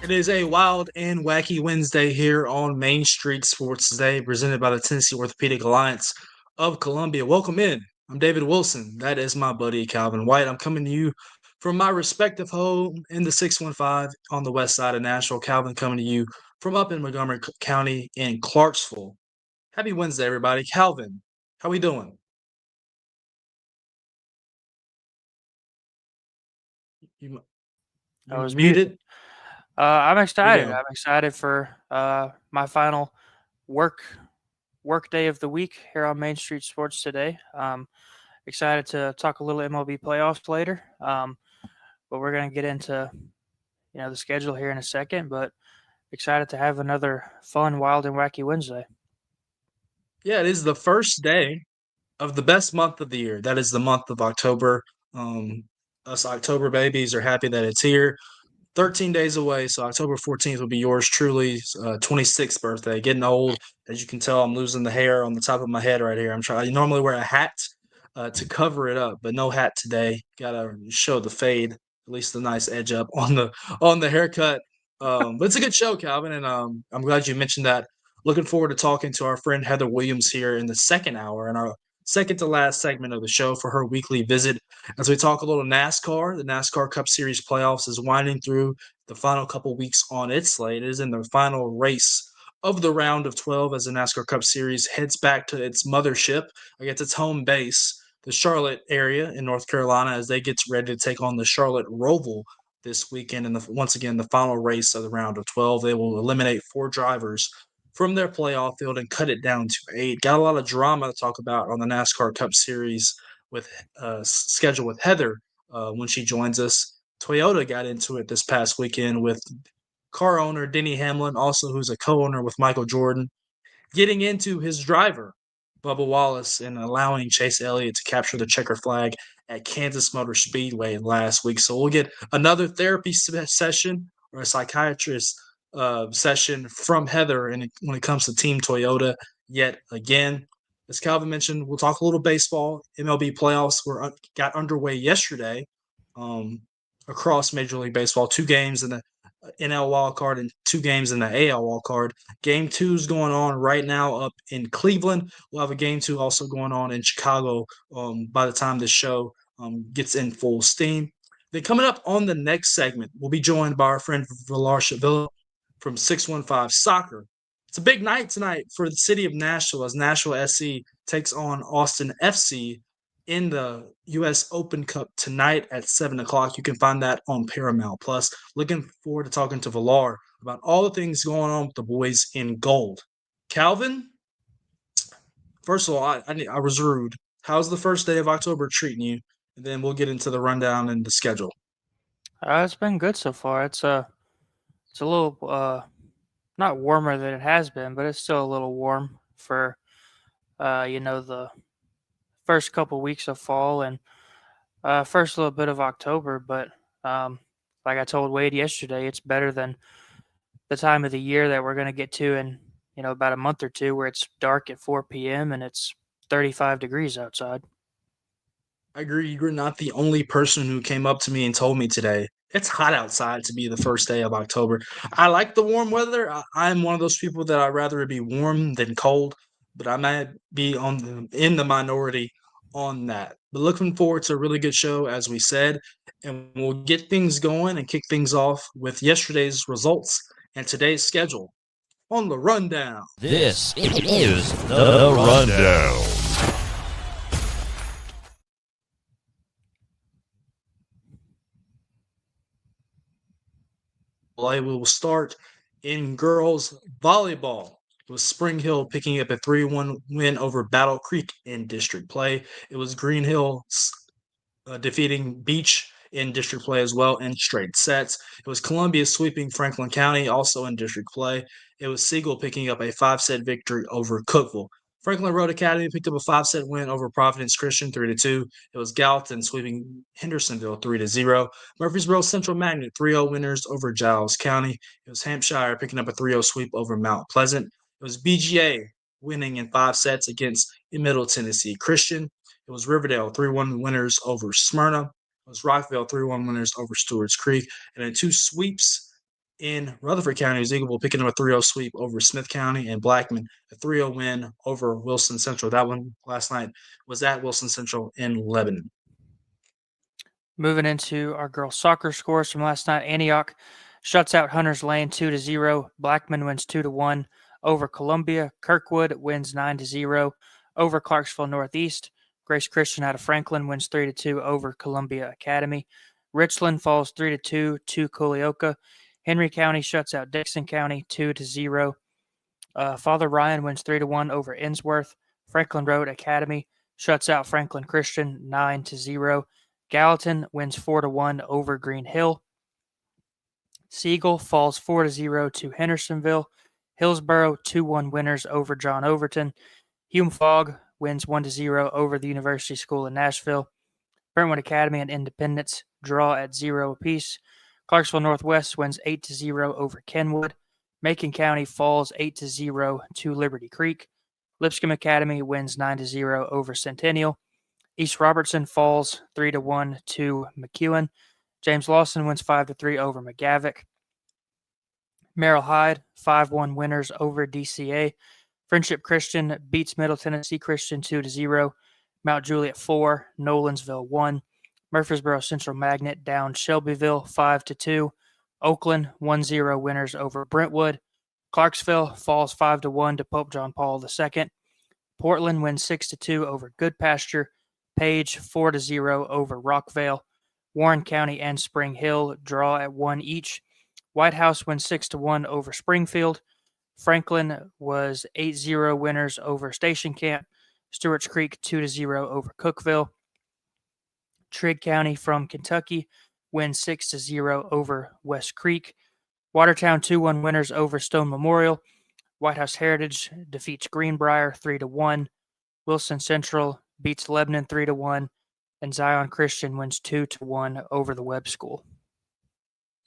It is a wild and wacky Wednesday here on Main Street Sports Today, presented by the Tennessee Orthopedic Alliance of Columbia. Welcome in. I'm David Wilson. That is my buddy Calvin White. I'm coming to you from my respective home in the 615 on the west side of Nashville. Calvin coming to you from up in Montgomery County in Clarksville. Happy Wednesday, everybody. Calvin, how we doing? You, I you was muted. muted? I'm There we excited. go. I'm excited for my final work work day of the week here on Main Street Sports today. Excited to talk a little MLB playoffs later. But we're gonna get into the schedule here in a second. But excited to have another fun, wild, and wacky Wednesday. Yeah, it is the first day of the best month of the year. That is the month of October. Um, us October babies are happy that it's here. 13 days away, so October 14th will be yours truly, 26th birthday. Getting old, as you can tell, I'm losing the hair on the top of my head right here. I'm trying. I normally wear a hat to cover it up, but no hat today. Gotta show the fade, at least the nice edge up on the haircut. But it's a good show, Calvin, and I'm glad you mentioned that. Looking forward to talking to our friend Heather Williams here in the second hour in our second to last segment of the show for her weekly visit as we talk a little NASCAR. The NASCAR Cup Series playoffs is winding through the final couple weeks on its slate. It is in the final race of the round of 12 as the NASCAR Cup Series heads back to its mothership, I guess its home base, the Charlotte area in North Carolina, as they get ready to take on the Charlotte Roval this weekend. And once again, the final race of the round of 12, they will eliminate four drivers from their playoff field and cut it down to eight. Got a lot of drama to talk about on the NASCAR Cup Series with schedule with Heather when she joins us. Toyota got into it this past weekend with car owner Denny Hamlin, also who's a co-owner with Michael Jordan, getting into his driver, Bubba Wallace, and allowing Chase Elliott to capture the checker flag at Kansas Motor Speedway last week. So we'll get another therapy session or a psychiatrist session from Heather and when it comes to Team Toyota yet again. As Calvin mentioned, we'll talk a little baseball. MLB playoffs got underway yesterday um, across Major League Baseball. Two games in the NL wild card and two games in the AL wild card. Game two is going on right now up in Cleveland. We'll have a game two also going on in Chicago by the time this show gets in full steam. Then coming up on the next segment, we'll be joined by our friend VALAIR SHABILLA from 615 Soccer. It's a big night tonight for the city of Nashville as Nashville SC takes on Austin FC in the U.S. Open Cup tonight at 7 o'clock. You can find that on Paramount Plus. Looking forward to talking to VALAIR about all the things going on with the boys in gold. Calvin, first of all, I was rude. How's the first day of October treating you? And then we'll get into the rundown and the schedule. It's been good so far. It's a little not warmer than it has been, but it's still a little warm for the first couple weeks of fall and first little bit of October. But like I told Wade yesterday, it's better than the time of the year that we're going to get to in about a month or two, where it's dark at 4 p.m. and it's 35 degrees outside. I agree. You're not the only person who came up to me and told me today it's hot outside to be the first day of October. I like the warm weather. I'm one of those people that I'd rather it be warm than cold, but I might be in the minority on that. But looking forward to a really good show, as we said, and we'll get things going and kick things off with yesterday's results and today's schedule on the rundown. This is the Rundown. We will start in girls volleyball with Spring Hill picking up a 3-1 win over Battle Creek in district play. It was Green Hill defeating Beach in district play as well in straight sets. It was Columbia sweeping Franklin County also in district play. It was Siegel picking up a 5-set victory over Cookeville. Franklin Road Academy picked up a 5-set win over Providence Christian 3-2. It was Gallatin sweeping Hendersonville 3-0. Murfreesboro Central Magnet 3-0 winners over Giles County. It was Hampshire picking up a 3-0 sweep over Mount Pleasant. It was BGA winning in 5 sets against Middle Tennessee Christian. It was Riverdale 3-1 winners over Smyrna. It was Rockville 3-1 winners over Stewart's Creek. And in two sweeps In Rutherford County, it was Eagleville picking up a 3-0 sweep over Smith County, and Blackman a 3-0 win over Wilson Central. That one last night was at Wilson Central in Lebanon. Moving into our girls soccer scores from last night, Antioch shuts out Hunters Lane 2-0. Blackman wins 2-1 over Columbia. Kirkwood wins 9-0 over Clarksville Northeast. Grace Christian out of Franklin wins 3-2 over Columbia Academy. Richland falls 3-2 to Culleoka. Henry County shuts out Dixon County 2-0. Father Ryan wins 3-1 over Innsworth. Franklin Road Academy shuts out Franklin Christian 9-0. Gallatin wins 4-1 over Green Hill. Siegel falls 4-0 to Hendersonville. Hillsboro 2-1 winners over John Overton. Hume Fogg wins 1-0 over the University School in Nashville. Brentwood Academy and Independence draw at 0 apiece. Clarksville Northwest wins 8-0 over Kenwood. Macon County falls 8-0 to Liberty Creek. Lipscomb Academy wins 9-0 over Centennial. East Robertson falls 3-1 to McEwen. James Lawson wins 5-3 over McGavick. Merrill Hyde 5-1 winners over DCA. Friendship Christian beats Middle Tennessee Christian 2-0. Mount Juliet 4, Nolansville 1. Murfreesboro Central Magnet down Shelbyville 5-2. Oakland 1-0 winners over Brentwood. Clarksville falls 5-1 to Pope John Paul II. Portland wins 6-2 over Good Pasture. Page 4-0 over Rockvale. Warren County and Spring Hill draw at 1 each. White House wins 6-1 over Springfield. Franklin was 8-0 winners over Station Camp. Stewart's Creek 2-0 over Cookville. Trigg County from Kentucky wins 6-0 over West Creek. Watertown 2-1 winners over Stone Memorial. White House Heritage defeats Greenbrier 3-1. Wilson Central beats Lebanon 3-1, and Zion Christian wins 2-1 over the Webb School.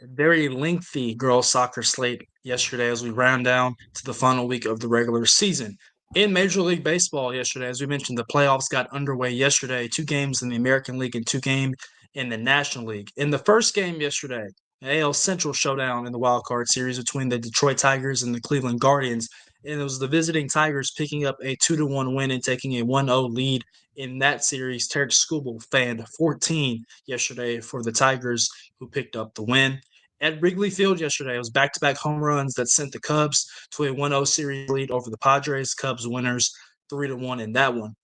A very lengthy girls soccer slate yesterday as we round down to the final week of the regular season. In Major League Baseball yesterday, as we mentioned, the playoffs got underway yesterday. 2 games in the American League and 2 games in the National League. In the first game yesterday, an AL Central showdown in the wild card series between the Detroit Tigers and the Cleveland Guardians. And it was the visiting Tigers picking up a 2-1 win and taking a 1-0 lead in that series. Tarek Skubal fanned 14 yesterday for the Tigers, who picked up the win. At Wrigley Field yesterday, it was back-to-back home runs that sent the Cubs to a 1-0 series lead over the Padres. Cubs winners 3-1 in that one.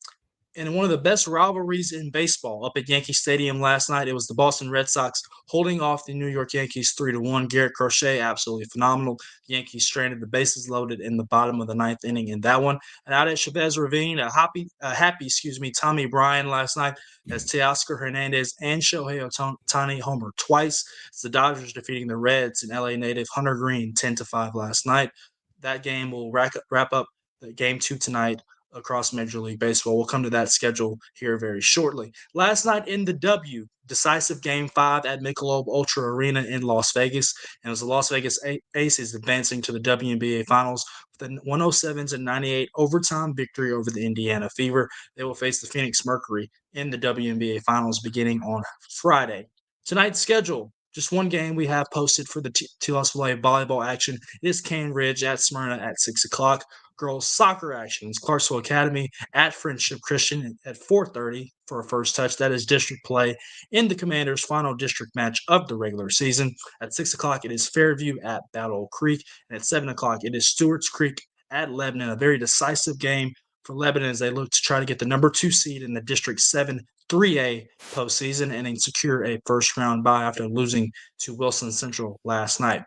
And in one of the best rivalries in baseball, up at Yankee Stadium last night, it was the Boston Red Sox holding off the New York Yankees 3-1. Garrett Crochet, absolutely phenomenal. The Yankees stranded the bases loaded in the bottom of the 9th inning in that one. And out at Chavez Ravine, a happy Tommy Bryan last night as Teoscar Hernandez and Shohei Ohtani homered twice. It's the Dodgers defeating the Reds and LA native Hunter Green 10-5 last night. That game will wrap up the game 2 tonight across Major League Baseball. We'll come to that schedule here very shortly. Last night in the W, decisive Game 5 at Michelob Ultra Arena in Las Vegas. And it was the Las Vegas Aces advancing to the WNBA Finals with a 107-98 overtime victory over the Indiana Fever. They will face the Phoenix Mercury in the WNBA Finals beginning on Friday. Tonight's schedule, just one game we have posted for the TLSVA volleyball action. It is Cane Ridge at Smyrna at 6 o'clock. Girls soccer actions, Clarksville Academy at Friendship Christian at 4:30 for a first touch. That is district play in the Commanders' final district match of the regular season. At 6 o'clock, it is Fairview at Battle Creek. And at 7 o'clock, it is Stewart's Creek at Lebanon. A very decisive game for Lebanon as they look to try to get the number 2 seed in the District 7 3A postseason and then secure a first-round bye after losing to Wilson Central last night.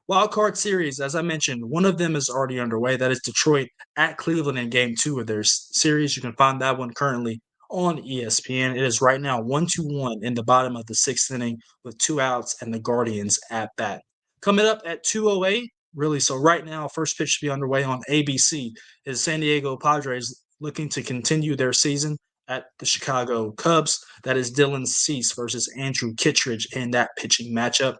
Wildcard series, as I mentioned, one of them is already underway. That is Detroit at Cleveland in Game 2 of their series. You can find that one currently on ESPN. It is right now 1-1 in the bottom of the 6th inning with 2 outs and the Guardians at bat. Coming up at 2:08, really, so right now, first pitch to be underway on ABC is San Diego Padres looking to continue their season at the Chicago Cubs. That is Dylan Cease versus Andrew Kittredge in that pitching matchup.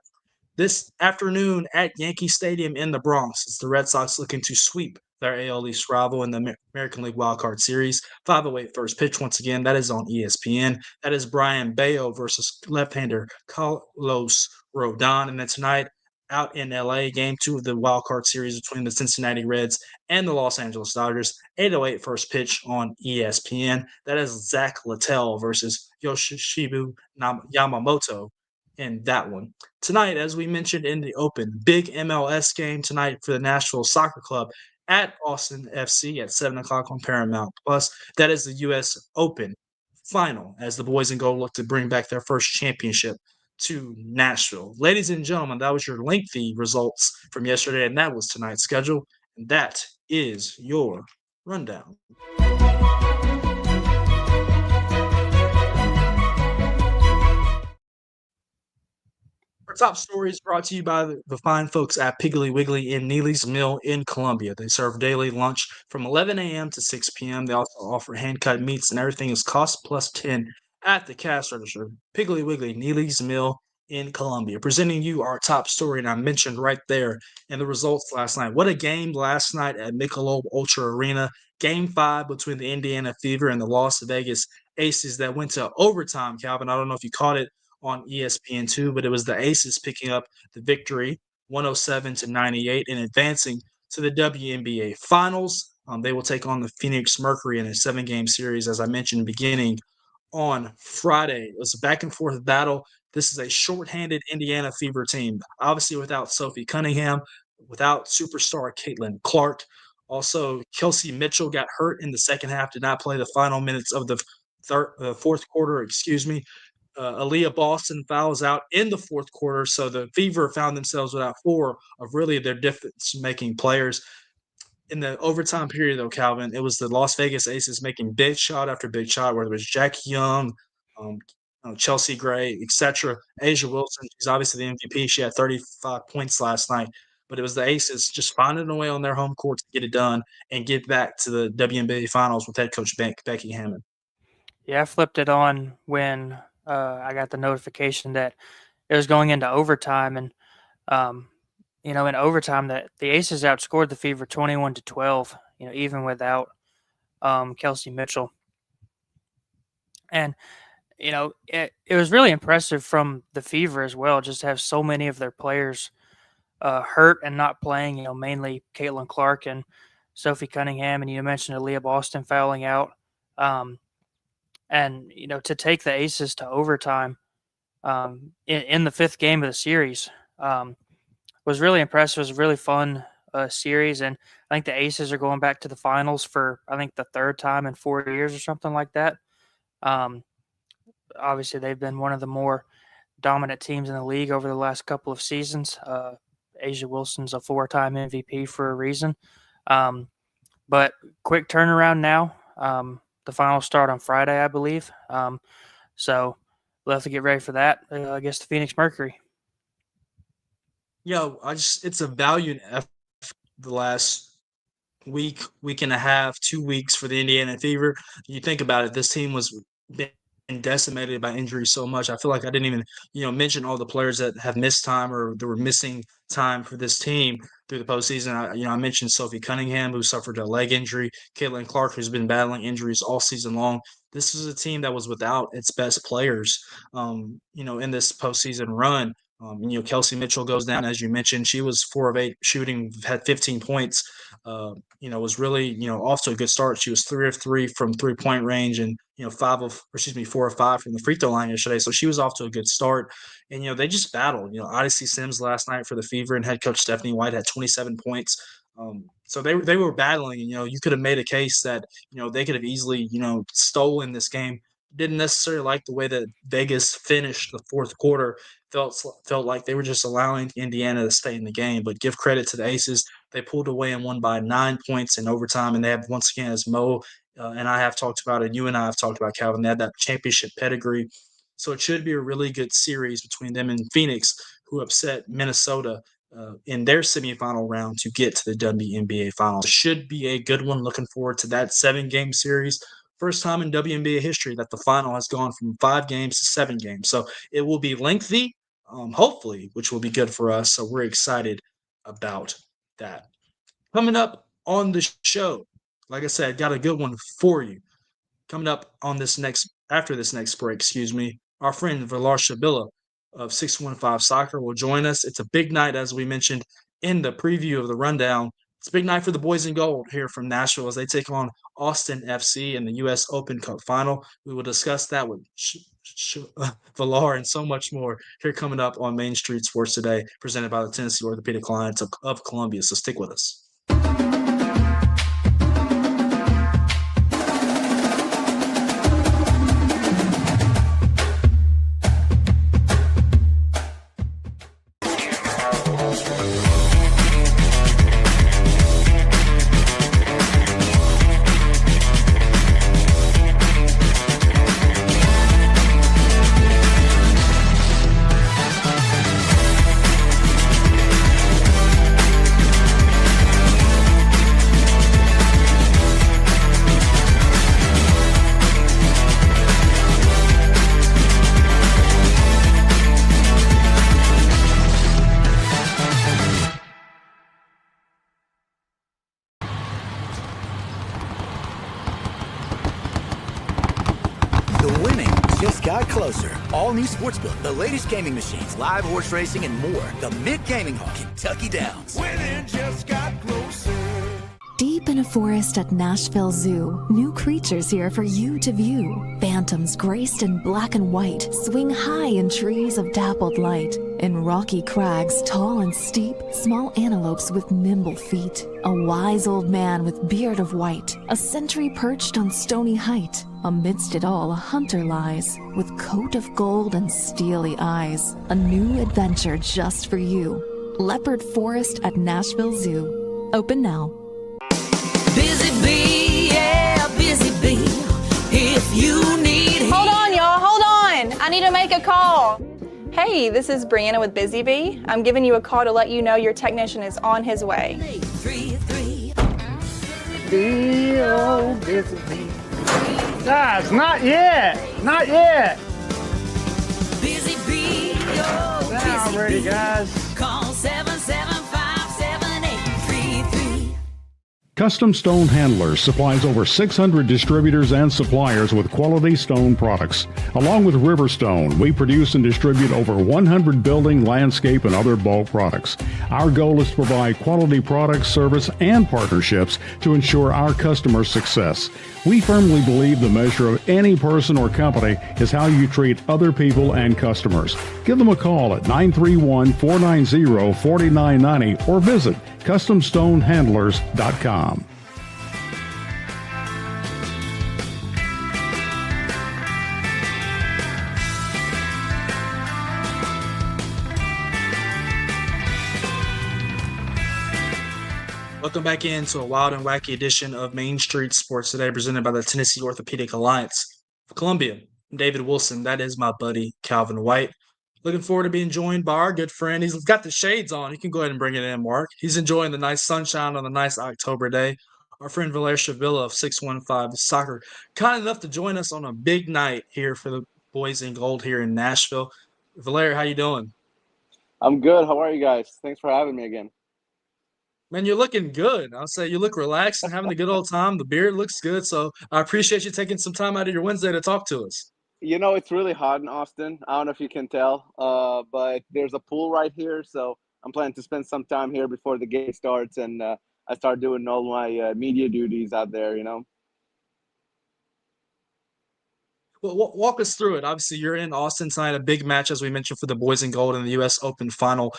This afternoon at Yankee Stadium in the Bronx, it's the Red Sox looking to sweep their AL East rival in the American League Wildcard Series. 5:08 first pitch once again. That is on ESPN. That is Brian Bayo versus left-hander Carlos Rodon. And then tonight out in LA. Game 2 of the wild card series between the Cincinnati Reds and the Los Angeles Dodgers. 8:08 first pitch on ESPN. That is Zach Littell versus Yoshibu Yamamoto in that one. Tonight, as we mentioned in the open, big MLS game tonight for the Nashville Soccer Club at Austin FC at 7 o'clock on Paramount Plus. That is the U.S. Open final as the boys in gold look to bring back their first championship to Nashville. Ladies and gentlemen, that was your lengthy results from yesterday, and that was tonight's schedule. And that is your rundown. Our top story is brought to you by the fine folks at Piggly Wiggly in Neely's Mill in Columbia. They serve daily lunch from 11 a.m. to 6 p.m. They also offer hand-cut meats, and everything is cost plus 10 at the cash register. Piggly Wiggly, Neely's Mill in Columbia. Presenting you our top story, and I mentioned right there in the results last night. What a game last night at Michelob Ultra Arena. Game 5 between the Indiana Fever and the Las Vegas Aces that went to overtime, Calvin. I don't know if you caught it on ESPN2, but it was the Aces picking up the victory 107-98 and advancing to the WNBA Finals. They will take on the Phoenix Mercury in a 7-game series, as I mentioned, beginning on Friday. It was a back and forth battle. This is a shorthanded Indiana Fever team, obviously without Sophie Cunningham, without superstar Caitlin Clark. Also, Kelsey Mitchell got hurt in the second half, did not play the final minutes of the fourth quarter, Aaliyah Boston fouls out in the fourth quarter, so the Fever found themselves without 4 of really their difference-making players. In the overtime period, though, Calvin, it was the Las Vegas Aces making big shot after big shot, whether it was Jackie Young, um, Chelsea Gray, etc. Asia Wilson, she's obviously the MVP. She had 35 points last night, but it was the Aces just finding a way on their home court to get it done and get back to the WNBA Finals with head coach Becky Hammond. Yeah, I flipped it on when I got the notification that it was going into overtime, and in overtime, that the Aces outscored the Fever 21-12. Even without Kelsey Mitchell, and it was really impressive from the Fever as well, just to have so many of their players hurt and not playing. Mainly Caitlin Clark and Sophie Cunningham, and you mentioned Aaliyah Boston fouling out. And to take the Aces to overtime in the 5th game of the series was really impressive. It was a really fun series, and I think the Aces are going back to the finals for, I think, the 3rd time in 4 years or something like that. Obviously, they've been one of the more dominant teams in the league over the last couple of seasons. Asia Wilson's a 4-time MVP for a reason. But quick turnaround now. The finals start on Friday, I believe. So we'll have to get ready for that against the Phoenix Mercury. It's a valiant effort the last week and a half, 2 weeks for the Indiana Fever. You think about it, this team was been decimated by injuries so much. I feel like I didn't even, mention all the players that have missed time or that were missing time for this team through the postseason. I mentioned Sophie Cunningham, who suffered a leg injury, Caitlin Clark, who's been battling injuries all season long. This is a team that was without its best players, in this postseason run. Kelsey Mitchell goes down, as you mentioned. She was 4 of 8 shooting, had 15 points. Was really, off to a good start. She was 3 of 3 from 3-point range, and 4 of 5 from the free throw line yesterday. So she was off to a good start. And they just battled. Odyssey Sims last night for the Fever, and head coach Stephanie White had 27 points. So they were battling. And, you could have made a case that they could have easily stolen this game. Didn't necessarily like the way that Vegas finished the fourth quarter. Felt like they were just allowing Indiana to stay in the game. But give credit to the Aces. They pulled away and won by 9 points in overtime. And they have, once again, as Mo and I have talked about, and you and I have talked about, Calvin, they had that championship pedigree. So it should be a really good series between them and Phoenix, who upset Minnesota in their semifinal round to get to the WNBA Finals. It should be a good one. Looking forward to that 7-game series. First time in WNBA history that the final has gone from 5 games to 7 games. So it will be lengthy, hopefully, which will be good for us. So we're excited about that. Coming up on the show, like I said, got a good one for you. Coming up on after this next break, our friend VALAIR SHABILLA of 615 Soccer will join us. It's a big night, as we mentioned in the preview of the rundown. It's a big night for the boys in gold here from Nashville as they take on Austin FC in the U.S. Open Cup final. We will discuss that with VALAIR and so much more here coming up on Main Street Sports Today, presented by the Tennessee Orthopedic Alliance of Columbia. So stick with us. The winning just got closer. All new Sportsbook, the latest gaming machines, live horse racing, and more. The Mid Gaming Hall, Kentucky Downs. Winning just got closer. Deep in a forest at Nashville Zoo, new creatures here for you to view. Phantoms graced in black and white swing high in trees of dappled light. In rocky crags, tall and steep, small antelopes with nimble feet. A wise old man with beard of white, a sentry perched on stony height. Amidst it all, a hunter lies, with coat of gold and steely eyes. A new adventure just for you. Leopard Forest at Nashville Zoo. Open now. Busy bee, yeah, busy bee. If you need Hold on, y'all, hold on. I need to make a call. Hey, this is Brianna with Busy Bee. I'm giving you a call to let you know your technician is on his way. 333. Busy bee. Guys, not yet. Not yet. Busy bee, oh, Now busy ready, bee. guys. Call 775-7833. Custom Stone Handlers supplies over 600 distributors and suppliers with quality stone products. Along with Riverstone, we produce and distribute over 100 building, landscape, and other bulk products. Our goal is to provide quality products, service, and partnerships to ensure our customers' success. We firmly believe the measure of any person or company is how you treat other people and customers. Give them a call at 931-490-4990 or visit CustomStoneHandlers.com. Welcome back into a wild and wacky edition of Main Street Sports Today, presented by the Tennessee Orthopedic Alliance of Columbia. I'm David Wilson. That is my buddy, Calvin White. Looking forward to being joined by our good friend. He's got the shades on. You can go ahead and bring it in, Mark. He's enjoying the nice sunshine on a nice October day. Our friend VALAIR SHABILLA of 615 Soccer, kind enough to join us on a big night here for the boys in gold here in Nashville. VALAIR, how you doing? I'm good. How are you guys? Thanks for having me again. Man, you're looking good. I'll say you look relaxed and having a good old time. The beard looks good. So I appreciate you taking some time out of your Wednesday to talk to us. You know, it's really hot in Austin. I don't know if you can tell, but there's a pool right here. So I'm planning to spend some time here before the game starts and I start doing all my media duties out there, you know. Well, walk us through it. Obviously, you're in Austin tonight, a big match, as we mentioned, for the boys in gold in the U.S. Open final.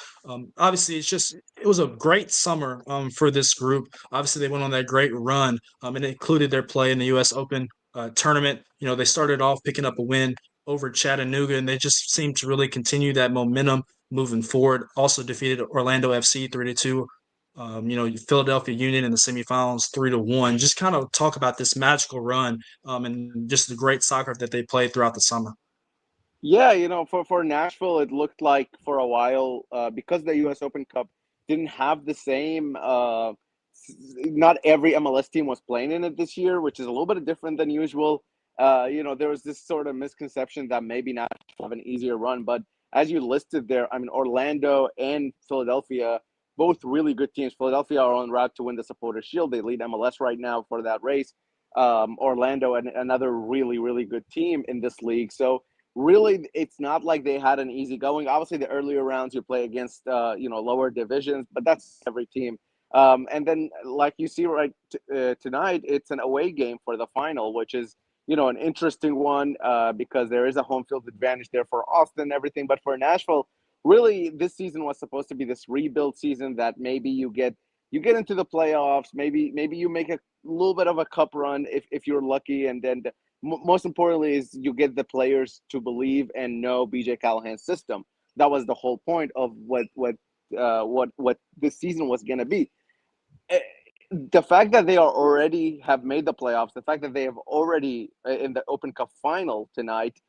Obviously, it was a great summer for this group. Obviously, they went on that great run, and it included their play in the U.S. Open tournament. You know, they started off picking up a win over Chattanooga, and they just seemed to really continue that momentum moving forward. Also defeated Orlando FC 3-2. Philadelphia Union in the semifinals 3-1. Just kind of talk about this magical run and just the great soccer that they played throughout the summer. Yeah, you know, for Nashville, it looked like for a while because the U.S. Open Cup didn't have the same. Not every MLS team was playing in it this year, which is a little bit different than usual. There was this sort of misconception that maybe Nashville have an easier run, but as you listed there, I mean, Orlando and Philadelphia, both really good teams. Philadelphia are on route to win the Supporters' Shield. They lead MLS right now for that race. Orlando, and another really, really good team in this league. So really, it's not like they had an easy going. Obviously, the earlier rounds you play against lower divisions, but that's every team. And then, like you see tonight, it's an away game for the final, which is an interesting one because there is a home field advantage there for Austin and everything. But for Nashville, really, this season was supposed to be this rebuild season that maybe you get into the playoffs, maybe you make a little bit of a cup run if you're lucky, and then most importantly is you get the players to believe and know BJ Callahan's system. That was the whole point of what this season was going to be. The fact that they already have made the playoffs, the fact that they have already in the Open Cup final tonight,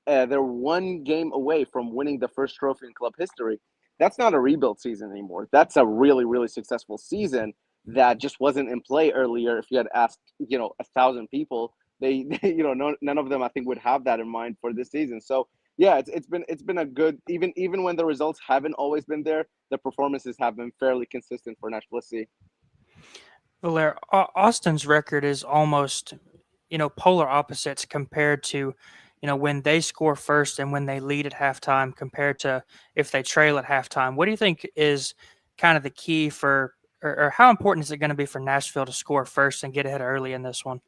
they're one game away from winning the first trophy in club history. That's not a rebuild season anymore. That's a really, really successful season that just wasn't in play earlier. If you had asked, 1,000 people, none of them I think would have that in mind for this season. So yeah, it's been a good, even when the results haven't always been there, the performances have been fairly consistent for Nashville SC. Valair, Austin's record is almost, polar opposites compared to, when they score first and when they lead at halftime compared to if they trail at halftime. What do you think is kind of the key for, or how important is it going to be for Nashville to score first and get ahead early in this one?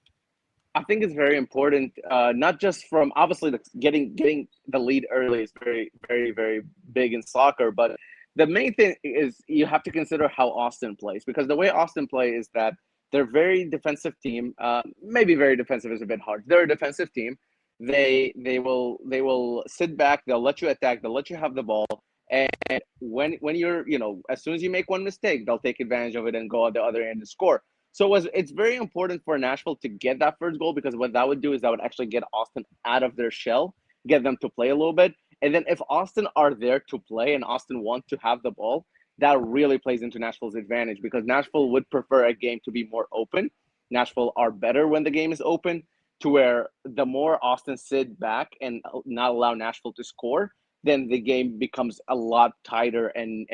I think it's very important, not just from obviously getting the lead early is very, very, very big in soccer, but the main thing is you have to consider how Austin plays, because the way Austin play is that they're a very defensive team. Maybe very defensive is a bit hard. They're a defensive team. They will sit back. They'll let you attack. They'll let you have the ball. And when you're as soon as you make one mistake, they'll take advantage of it and go at the other end and score. So it's very important for Nashville to get that first goal, because what that would do is that would actually get Austin out of their shell, get them to play a little bit. And then if Austin are there to play and Austin wants to have the ball, that really plays into Nashville's advantage, because Nashville would prefer a game to be more open. Nashville are better when the game is open, to where the more Austin sit back and not allow Nashville to score, then the game becomes a lot tighter. And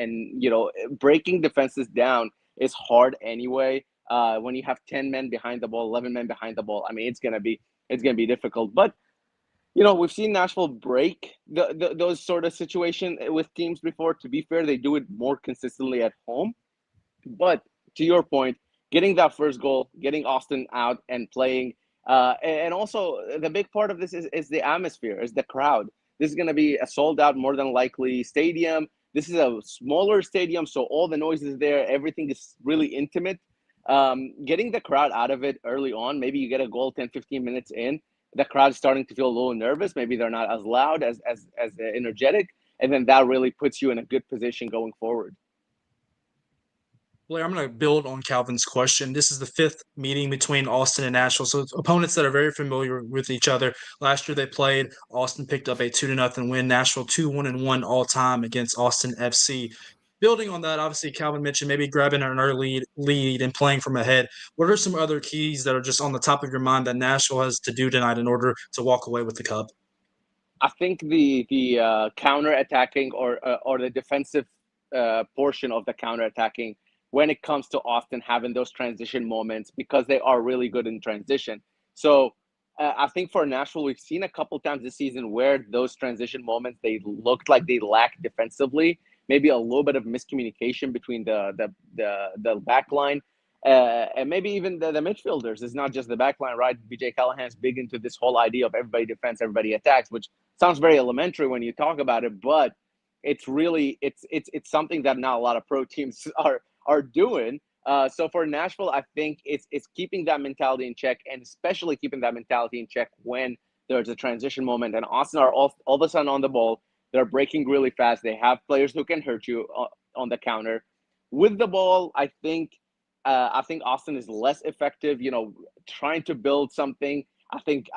breaking defenses down is hard anyway. When you have 10 men behind the ball, 11 men behind the ball, I mean, it's gonna be difficult. But we've seen Nashville break those sort of situations with teams before. To be fair, they do it more consistently at home. But to your point, getting that first goal, getting Austin out and playing, and also the big part of this is the atmosphere, is the crowd. This is going to be a sold-out, more than likely, stadium. This is a smaller stadium, so all the noise is there. Everything is really intimate. Getting the crowd out of it early on, maybe you get a goal 10, 15 minutes in, the crowd's starting to feel a little nervous. Maybe they're not as loud, as energetic, and then that really puts you in a good position going forward. Blair, I'm going to build on Calvin's question. This is the fifth meeting between Austin and Nashville, so it's opponents that are very familiar with each other. Last year they played. Austin picked up a 2-0 win. Nashville 2-1-1 all time against Austin FC. Building on that, obviously Calvin mentioned maybe grabbing an early lead and playing from ahead. What are some other keys that are just on the top of your mind that Nashville has to do tonight in order to walk away with the cup? I think the counter attacking or the defensive portion of the counter attacking, when it comes to Austin having those transition moments, because they are really good in transition. So I think for Nashville, we've seen a couple times this season where those transition moments, they looked like they lacked defensively. Maybe a little bit of miscommunication between the back line and maybe even the midfielders. It's not just the back line, right? BJ Callahan's big into this whole idea of everybody defends, everybody attacks, which sounds very elementary when you talk about it, but it's really it's something that not a lot of pro teams are doing. So for Nashville, I think it's keeping that mentality in check, and especially keeping that mentality in check when there's a transition moment and Austin are all of a sudden on the ball. They're breaking really fast. They have players who can hurt you on the counter. With the ball, I think Austin is less effective, trying to build something. I think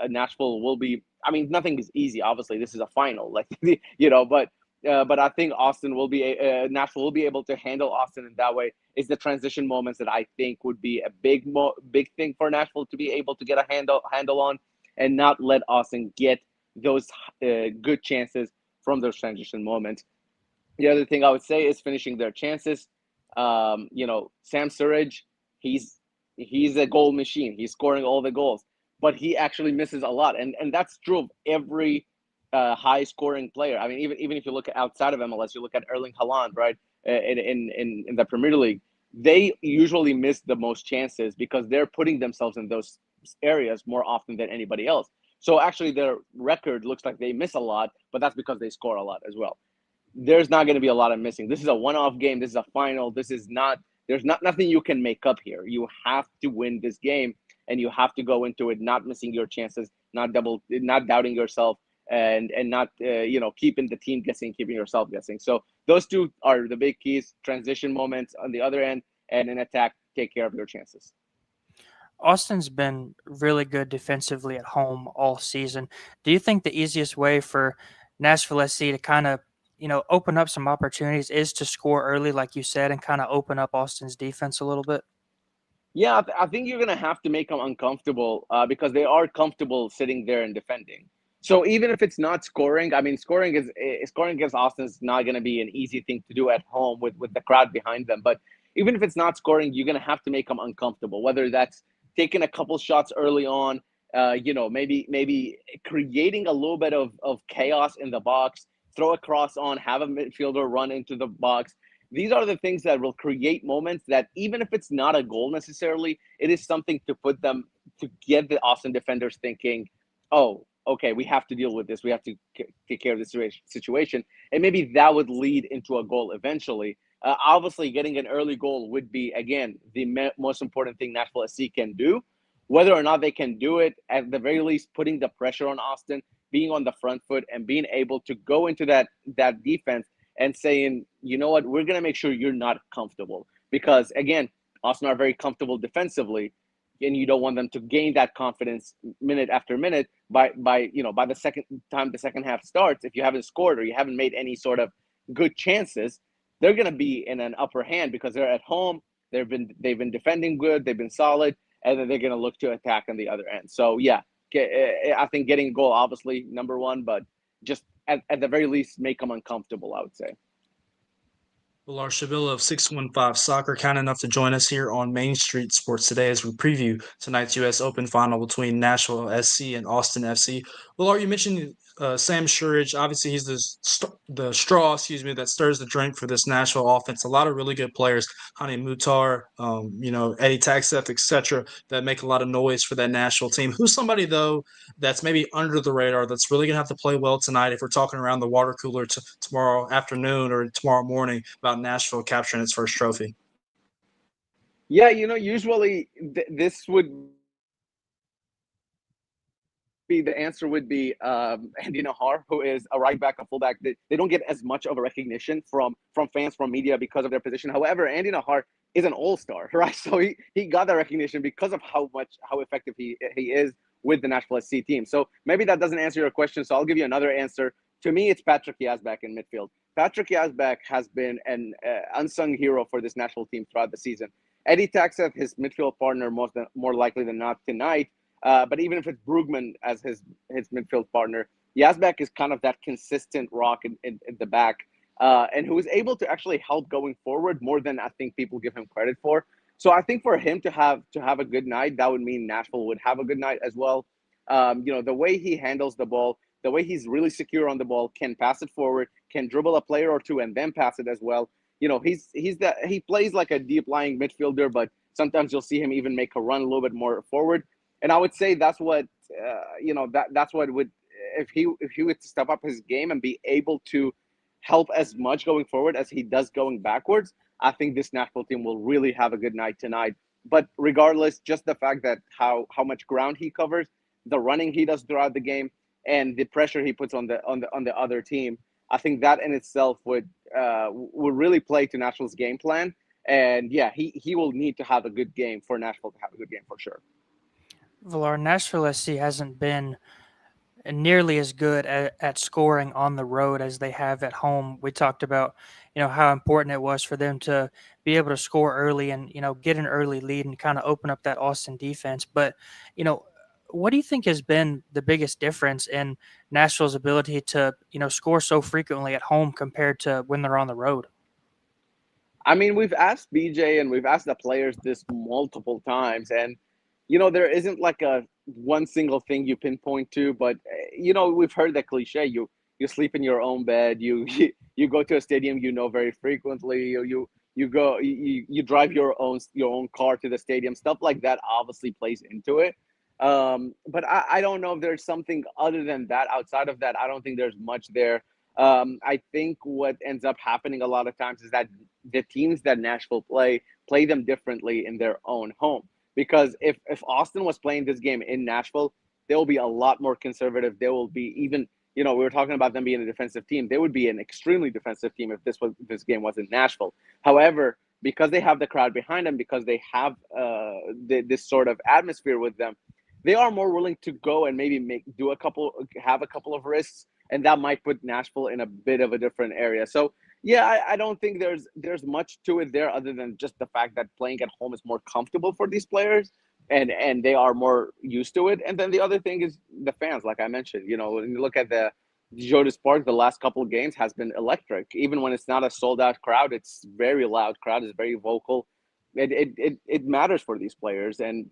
Nashville will be, I mean, nothing is easy. Obviously, this is a final, but I think Nashville will be able to handle Austin in that way. It's the transition moments that I think would be a big thing for Nashville to be able to get a handle on, and not let Austin get those good chances from those transition moments. The other thing I would say is finishing their chances. Sam Surridge, he's a goal machine. He's scoring all the goals, but he actually misses a lot, and that's true of every high scoring player. I mean, even if you look outside of MLS, you look at Erling Haaland, right? In the Premier League, they usually miss the most chances because they're putting themselves in those areas more often than anybody else. So actually, their record looks like they miss a lot, but that's because they score a lot as well. There's not going to be a lot of missing. This is a one-off game. This is a final. This is not. There's nothing you can make up here. You have to win this game, and you have to go into it not missing your chances, not doubting yourself, and not keeping the team guessing, keeping yourself guessing. So those two are the big keys. Transition moments on the other end, and in attack, take care of your chances. Austin's been really good defensively at home all season. Do you think the easiest way for Nashville SC to kind of, open up some opportunities is to score early, like you said, and kind of open up Austin's defense a little bit? Yeah, I think you're going to have to make them uncomfortable because they are comfortable sitting there and defending. So even if it's not scoring, I mean, scoring against Austin is not going to be an easy thing to do at home with the crowd behind them. But even if it's not scoring, you're going to have to make them uncomfortable, whether that's taking a couple shots early on, maybe creating a little bit of chaos in the box, throw a cross on, have a midfielder run into the box. These are the things that will create moments that even if it's not a goal necessarily, it is something to put them, to get the Austin defenders thinking, oh, okay, we have to deal with this. We have to take care of this situation. And maybe that would lead into a goal eventually. Obviously, getting an early goal would be, again, the most important thing Nashville SC can do. Whether or not they can do it, at the very least, putting the pressure on Austin, being on the front foot, and being able to go into that defense and saying, you know what, we're going to make sure you're not comfortable. Because, again, Austin are very comfortable defensively, and you don't want them to gain that confidence minute after minute by the second time the second half starts. If you haven't scored or you haven't made any sort of good chances, they're going to be in an upper hand because they're at home. They've been defending good. They've been solid, and then they're going to look to attack on the other end. So yeah, I think getting a goal obviously number one, but just at the very least make them uncomfortable, I would say. Well, our Shabilla of 615 Soccer, kind enough to join us here on Main Street Sports today as we preview tonight's U.S. Open final between Nashville SC and Austin FC. Well, you mentioned Sam Sturridge. Obviously, he's the straw, that stirs the drink for this Nashville offense. A lot of really good players, Hani Mutar, Eddie Taxef, etc., that make a lot of noise for that Nashville team. Who's somebody, though, that's maybe under the radar that's really going to have to play well tonight if we're talking around the water cooler tomorrow afternoon or tomorrow morning about Nashville capturing its first trophy? Yeah, usually this would be the answer would be Andy Nahar, who is a right back, a fullback. They don't get as much of a recognition from fans, from media because of their position. However, Andy Nahar is an all-star, right? So he got that recognition because of how effective he is with the Nashville SC team. So maybe that doesn't answer your question. So I'll give you another answer. To me, it's Patrick Yazbek in midfield. Patrick Yazbek has been an unsung hero for this national team throughout the season. Eddie Taxef, his midfield partner, more likely than not tonight. But even if it's Brugman as his midfield partner, Yazbek is kind of that consistent rock in the back, and who is able to actually help going forward more than I think people give him credit for. So I think for him to have a good night, that would mean Nashville would have a good night as well. The way he handles the ball, the way he's really secure on the ball, can pass it forward, can dribble a player or two and then pass it as well. He plays like a deep lying midfielder, but sometimes you'll see him even make a run a little bit more forward. And I would say that's what that's what would, if he would step up his game and be able to help as much going forward as he does going backwards, I think this Nashville team will really have a good night tonight. But regardless, just the fact that how much ground he covers, the running he does throughout the game, and the pressure he puts on the other team, I think that in itself would really play to Nashville's game plan. And yeah, he will need to have a good game for Nashville to have a good game for sure. Valar, Nashville SC hasn't been nearly as good at scoring on the road as they have at home. We talked about, how important it was for them to be able to score early and, get an early lead and kind of open up that Austin defense. But, what do you think has been the biggest difference in Nashville's ability to, score so frequently at home compared to when they're on the road? I mean, we've asked BJ and we've asked the players this multiple times, and there isn't like a one single thing you pinpoint to, but we've heard that cliche. You sleep in your own bed. You go to a stadium very frequently. You drive your own car to the stadium. Stuff like that obviously plays into it. But I don't know if there's something other than that. Outside of that, I don't think there's much there. I think what ends up happening a lot of times is that the teams that Nashville play them differently in their own home. Because if Austin was playing this game in Nashville, they will be a lot more conservative. They will be even, we were talking about them being a defensive team. They would be an extremely defensive team if this game was in Nashville. However, because they have the crowd behind them, because they have this sort of atmosphere with them, they are more willing to go and maybe have a couple of risks, and that might put Nashville in a bit of a different area. So yeah, I don't think there's much to it there other than just the fact that playing at home is more comfortable for these players, and they are more used to it. And then the other thing is the fans, like I mentioned. When you look at the Geodis Park, the last couple of games has been electric. Even when it's not a sold out crowd, it's very loud crowd, it's very vocal. It matters for these players. And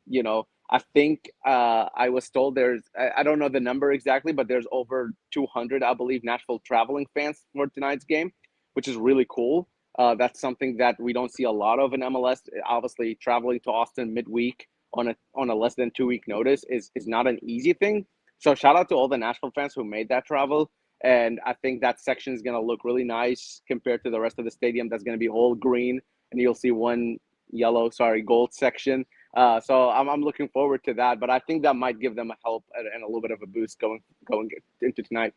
I think I was told I don't know the number exactly, but there's over 200, I believe, Nashville traveling fans for tonight's game, which is really cool. That's something that we don't see a lot of in MLS. Obviously, traveling to Austin midweek on a less than 2 week notice is not an easy thing. So shout out to all the Nashville fans who made that travel. And I think that section is going to look really nice compared to the rest of the stadium. That's going to be all green, and you'll see one gold section. So I'm looking forward to that. But I think that might give them a help and a little bit of a boost going into tonight.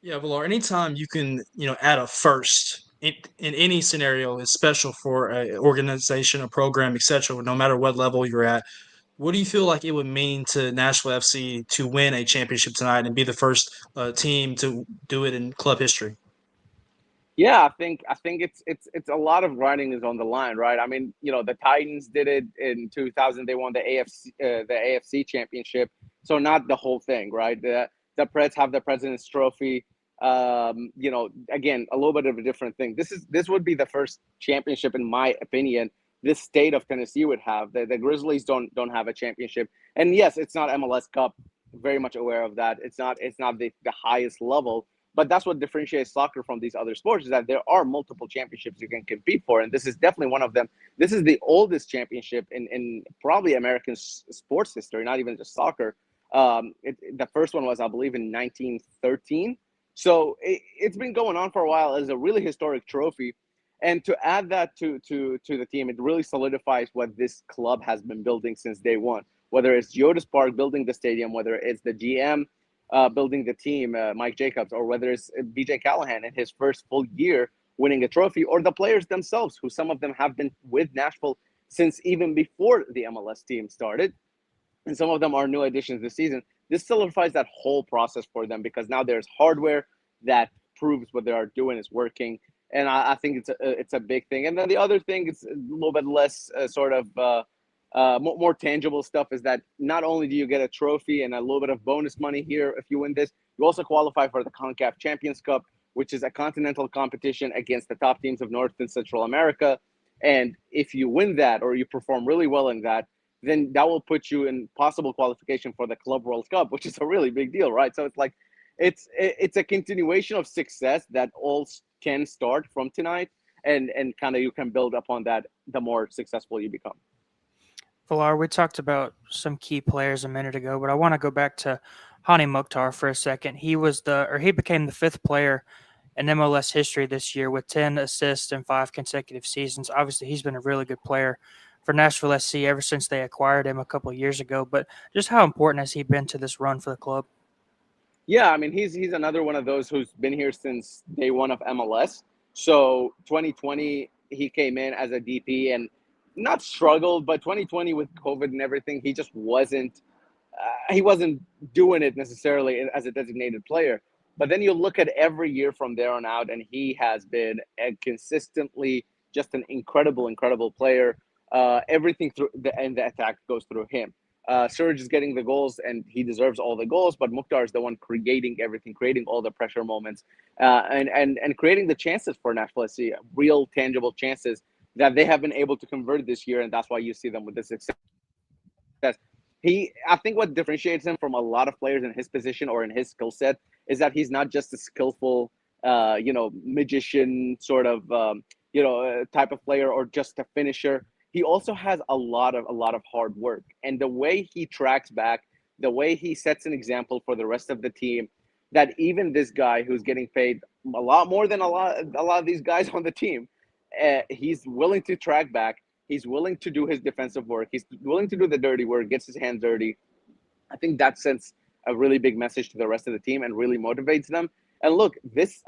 Yeah, Valar, anytime you can, add a first in any scenario is special for an organization, a program, etc., no matter what level you're at. What do you feel like it would mean to Nashville FC to win a championship tonight and be the first team to do it in club history? Yeah, I think it's a lot of writing is on the line, right? I mean, the Titans did it in 2000. They won the AFC championship, so not the whole thing, right? The Preds have the President's Trophy. Again, a little bit of a different thing. This would be the first championship, in my opinion, this state of Tennessee would have. The Grizzlies don't have a championship, and yes, it's not MLS Cup. Very much aware of that. It's not the highest level, but that's what differentiates soccer from these other sports, is that there are multiple championships you can compete for, and this is definitely one of them. This is the oldest championship in probably American sports history, not even just soccer. The first one was, I believe, in 1913. So it's been going on for a while as a really historic trophy. And to add that to the team, it really solidifies what this club has been building since day one. Whether it's Geodis Park building the stadium, whether it's the GM building the team, Mike Jacobs, or whether it's BJ Callahan in his first full year winning a trophy, or the players themselves, who some of them have been with Nashville since even before the MLS team started, and some of them are new additions this season. This solidifies that whole process for them, because now there's hardware that proves what they are doing is working. And I think it's a big thing. And then the other thing is a little bit less more tangible stuff, is that not only do you get a trophy and a little bit of bonus money here if you win this, you also qualify for the CONCACAF Champions Cup, which is a continental competition against the top teams of North and Central America. And if you win that, or you perform really well in that, then that will put you in possible qualification for the Club World Cup, which is a really big deal, right? So it's like it's a continuation of success that all can start from tonight, and kind of you can build upon that the more successful you become. Valar, we talked about some key players a minute ago, but I want to go back to Hani Mukhtar for a second. He became the fifth player in MLS history this year with 10 assists in 5 consecutive seasons. Obviously, he's been a really good player for Nashville SC ever since they acquired him a couple of years ago. But just how important has he been to this run for the club? Yeah, I mean, he's another one of those who's been here since day one of MLS. So 2020, he came in as a DP and not struggled, but 2020 with COVID and everything, he just wasn't doing it necessarily as a designated player. But then you look at every year from there on out, and he has been consistently just an incredible player. Everything through the attack goes through him. Serge is getting the goals, and he deserves all the goals, but Mukhtar is the one creating everything, creating all the pressure moments, and creating the chances for Nashville SC, real tangible chances that they have been able to convert this year, and that's why you see them with this success. I think what differentiates him from a lot of players in his position or in his skill set is that he's not just a skillful, magician sort of, type of player or just a finisher. He also has a lot of hard work, and the way he tracks back, the way he sets an example for the rest of the team, that even this guy who's getting paid a lot more than a lot of these guys on the team, he's willing to track back. He's willing to do his defensive work. He's willing to do the dirty work, gets his hands dirty. I think that sends a really big message to the rest of the team and really motivates them. And look, this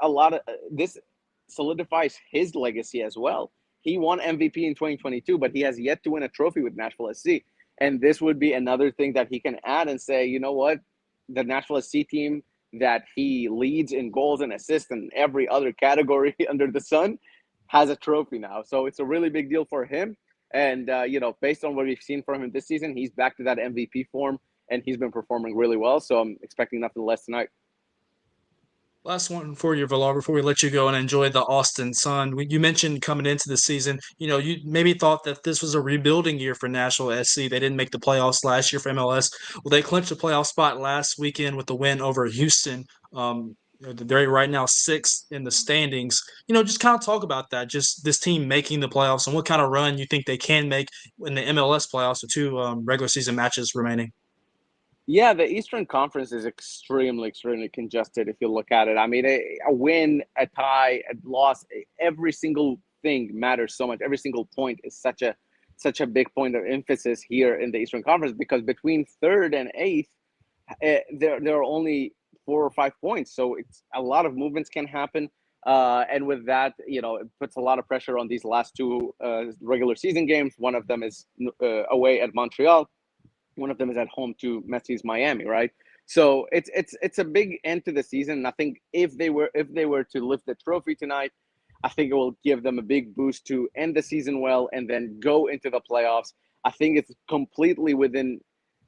solidifies his legacy as well. He won MVP in 2022, but he has yet to win a trophy with Nashville SC. And this would be another thing that he can add and say, you know what, the Nashville SC team that he leads in goals and assists and every other category under the sun has a trophy now. So it's a really big deal for him. And, based on what we've seen from him this season, he's back to that MVP form, and he's been performing really well. So I'm expecting nothing less tonight. Last one for you, Valar, before we let you go and enjoy the Austin Sun. You mentioned coming into the season, you maybe thought that this was a rebuilding year for Nashville SC. They didn't make the playoffs last year for MLS. Well, they clinched a playoff spot last weekend with the win over Houston. They're right now sixth in the standings. Just kind of talk about that, just this team making the playoffs and what kind of run you think they can make in the MLS playoffs with two regular season matches remaining. Yeah, the Eastern Conference is extremely, extremely congested if you look at it. I mean, a win, a tie, a loss, every single thing matters so much. Every single point is such a big point of emphasis here in the Eastern Conference, because between third and eighth, there are only 4 or 5 points. So it's a lot of movements can happen. And with that, it puts a lot of pressure on these last two regular season games. One of them is away at Montreal. One of them is at home to Messi's Miami, right? So it's a big end to the season. And I think if they were to lift the trophy tonight, I think it will give them a big boost to end the season well and then go into the playoffs. I think it's completely within.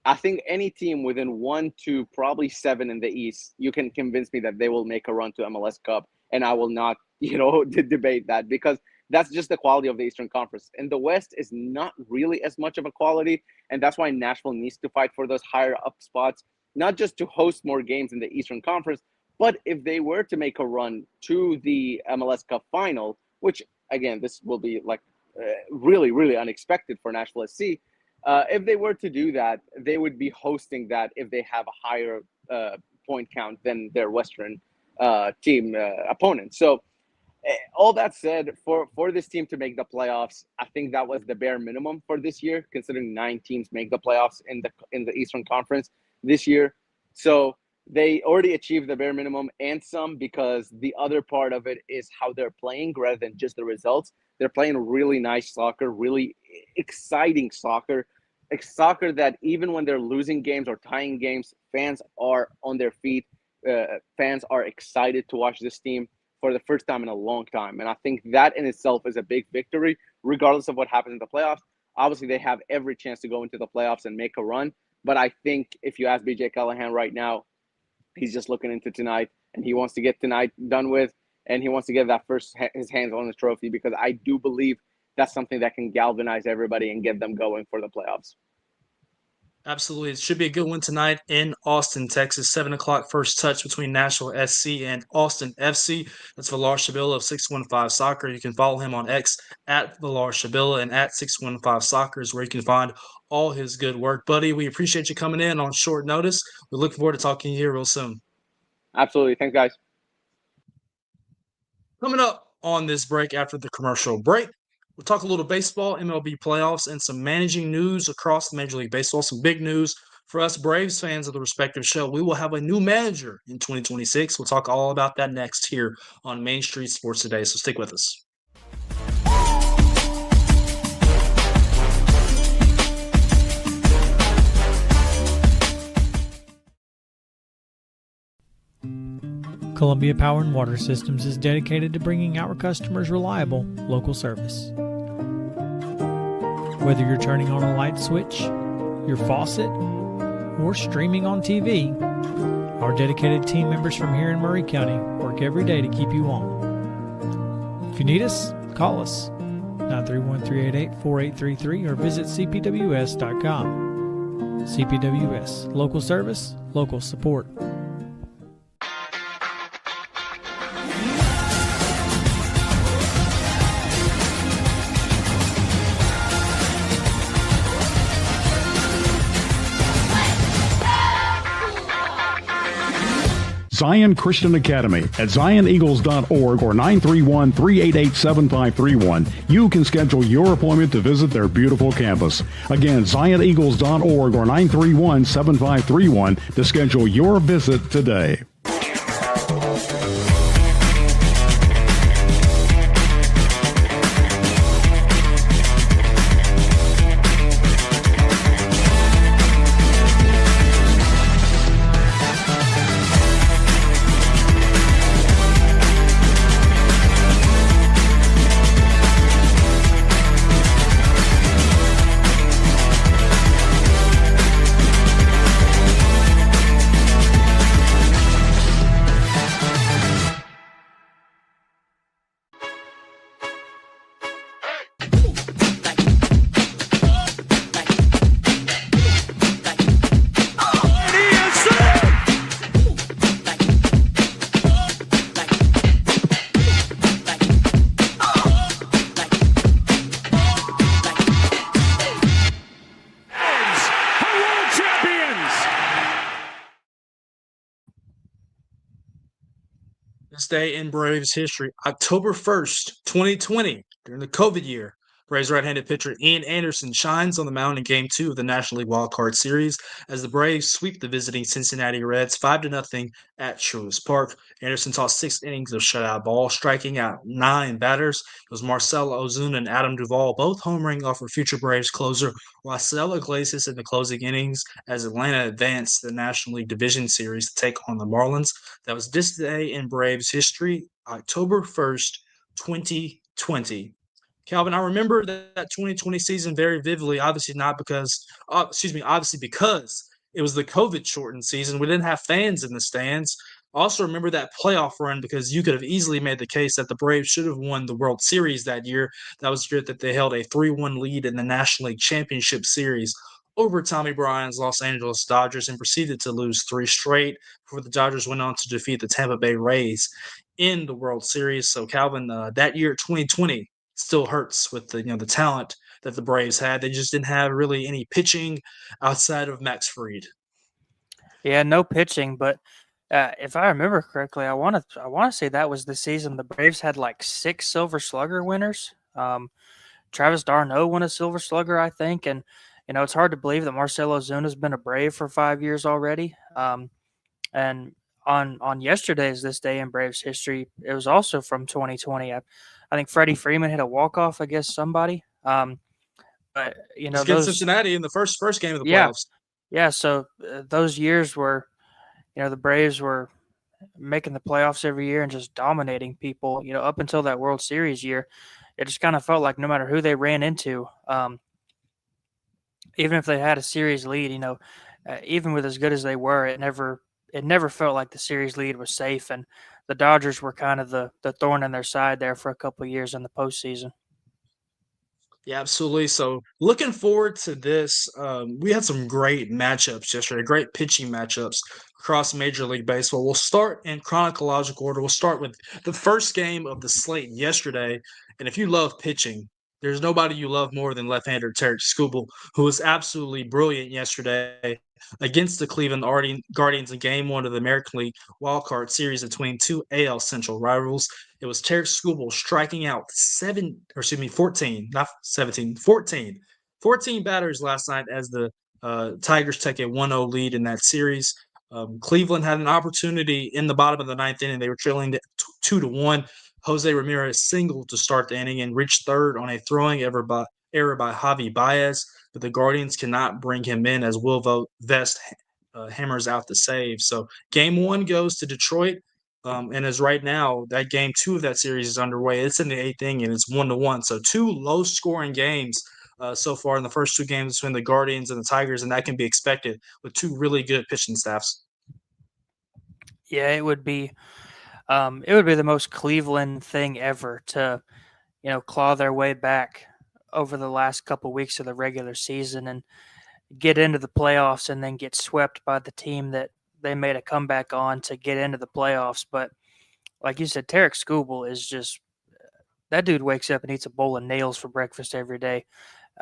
I think any team within 1 to probably 7 in the East, you can convince me that they will make a run to MLS Cup, and I will not, debate that, because that's just the quality of the Eastern Conference. And the West is not really as much of a quality, and that's why Nashville needs to fight for those higher up spots, not just to host more games in the Eastern Conference, but if they were to make a run to the MLS Cup final, which, again, this will be like really, really unexpected for Nashville SC. If they were to do that, they would be hosting that if they have a higher point count than their Western team opponent. So, all that said, for this team to make the playoffs, I think that was the bare minimum for this year, considering 9 teams make the playoffs in the Eastern Conference this year. So they already achieved the bare minimum and some, because the other part of it is how they're playing rather than just the results. They're playing really nice soccer, really exciting soccer that even when they're losing games or tying games, fans are on their feet. Fans are excited to watch this team for the first time in a long time. And I think that in itself is a big victory, regardless of what happens in the playoffs. Obviously, they have every chance to go into the playoffs and make a run. But I think if you ask BJ Callahan right now, he's just looking into tonight, and he wants to get tonight done with, and he wants to get his hands on the trophy, because I do believe that's something that can galvanize everybody and get them going for the playoffs. Absolutely. It should be a good one tonight in Austin, Texas. 7 o'clock first touch between Nashville SC and Austin FC. That's Valar Shabilla of 615 Soccer. You can follow him on X at Valar Shabilla, and at 615 Soccer is where you can find all his good work. Buddy, we appreciate you coming in on short notice. We're looking forward to talking to you here real soon. Absolutely. Thanks, guys. Coming up on this break after the commercial break, we'll talk a little baseball, MLB playoffs, and some managing news across Major League Baseball. Some big news for us Braves fans of the respective show. We will have a new manager in 2026. We'll talk all about that next here on Main Street Sports Today, so stick with us. Columbia Power and Water Systems is dedicated to bringing our customers reliable, local service. Whether you're turning on a light switch, your faucet, or streaming on TV, our dedicated team members from here in Murray County work every day to keep you on. If you need us, call us 931-388-4833 or visit cpws.com. CPWS. Local service, local support. Zion Christian Academy at zioneagles.org or 931-388-7531. You can schedule your appointment to visit their beautiful campus. Again, zioneagles.org or 931-7531 to schedule your visit today. This day in Braves history, October 1st, 2020, during the COVID year, Braves right-handed pitcher Ian Anderson shines on the mound in Game 2 of the National League Wild Card Series as the Braves sweep the visiting Cincinnati Reds 5-0 at Truist Park. Anderson tossed 6 innings of shutout ball, striking out 9 batters. It was Marcell Ozuna and Adam Duvall both homering off for future Braves closer Raisel Iglesias in the closing innings as Atlanta advanced the National League Division Series to take on the Marlins. That was this day in Braves history, October 1st, 2020. Calvin, I remember that 2020 season very vividly. Obviously obviously because it was the COVID shortened season. We didn't have fans in the stands. I also remember that playoff run because you could have easily made the case that the Braves should have won the World Series that year. That was the year that they held a 3-1 lead in the National League Championship Series over Tommy Bryan's Los Angeles Dodgers and proceeded to lose 3 straight before the Dodgers went on to defeat the Tampa Bay Rays in the World Series. So, Calvin, that year, 2020, still hurts with the talent that the Braves had. They just didn't have really any pitching outside of Max Fried. Yeah, no pitching, but if I remember correctly, I want to say that was the season the Braves had like 6 Silver Slugger winners. Travis d'Arnaud won a Silver Slugger, I think, and it's hard to believe that Marcell Ozuna's been a Brave for 5 years already. And on yesterday's This Day in Braves history, it was also from 2020. I think Freddie Freeman hit a walk-off against somebody. But against Cincinnati in the first game of the playoffs. Yeah. So those years were, the Braves were making the playoffs every year and just dominating people. Up until that World Series year, it just kind of felt like no matter who they ran into, even if they had a series lead, even with as good as they were, it never felt like the series lead was safe, and the Dodgers were kind of the thorn in their side there for a couple of years in the postseason. Yeah, absolutely. So looking forward to this. We had some great matchups yesterday, great pitching matchups across Major League Baseball. We'll start in chronological order. We'll start with the first game of the slate yesterday. And if you love pitching, there's nobody you love more than left-hander Tarek Skubal, who was absolutely brilliant yesterday against the Cleveland Guardians in Game 1 of the American League Wild Card Series between 2 AL Central rivals. It was Tarek Skubal striking out 14 batters last night as the Tigers take a 1-0 lead in that series. Cleveland had an opportunity in the bottom of the 9th inning. They were trailing 2-1. Jose Ramirez singled to start the inning and reached third on a throwing error by Javi Baez, but the Guardians cannot bring him in as Will Vest hammers out the save. So Game 1 goes to Detroit. And as right now, that Game 2 of that series is underway. It's in the 8th inning, and it's 1-1. So 2 low-scoring games so far in the first 2 games between the Guardians and the Tigers, and that can be expected with 2 really good pitching staffs. Yeah, it would be the most Cleveland thing ever to, claw their way back over the last couple weeks of the regular season. And get into the playoffs and then get swept by the team that they made a comeback on to get into the playoffs. But like you said, Tarek Skubal is just that dude wakes up and eats a bowl of nails for breakfast every day.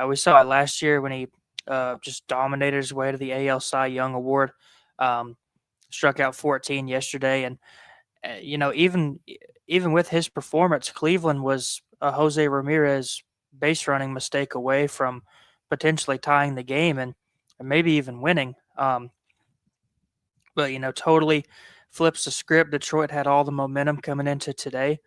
We saw it last year when he just dominated his way to the AL Cy Young Award. Um, Struck out 14 yesterday, and even with his performance, Cleveland was a Jose Ramirez base running mistake away from potentially tying the game and maybe even winning. But totally flips the script. Detroit had all the momentum coming into today.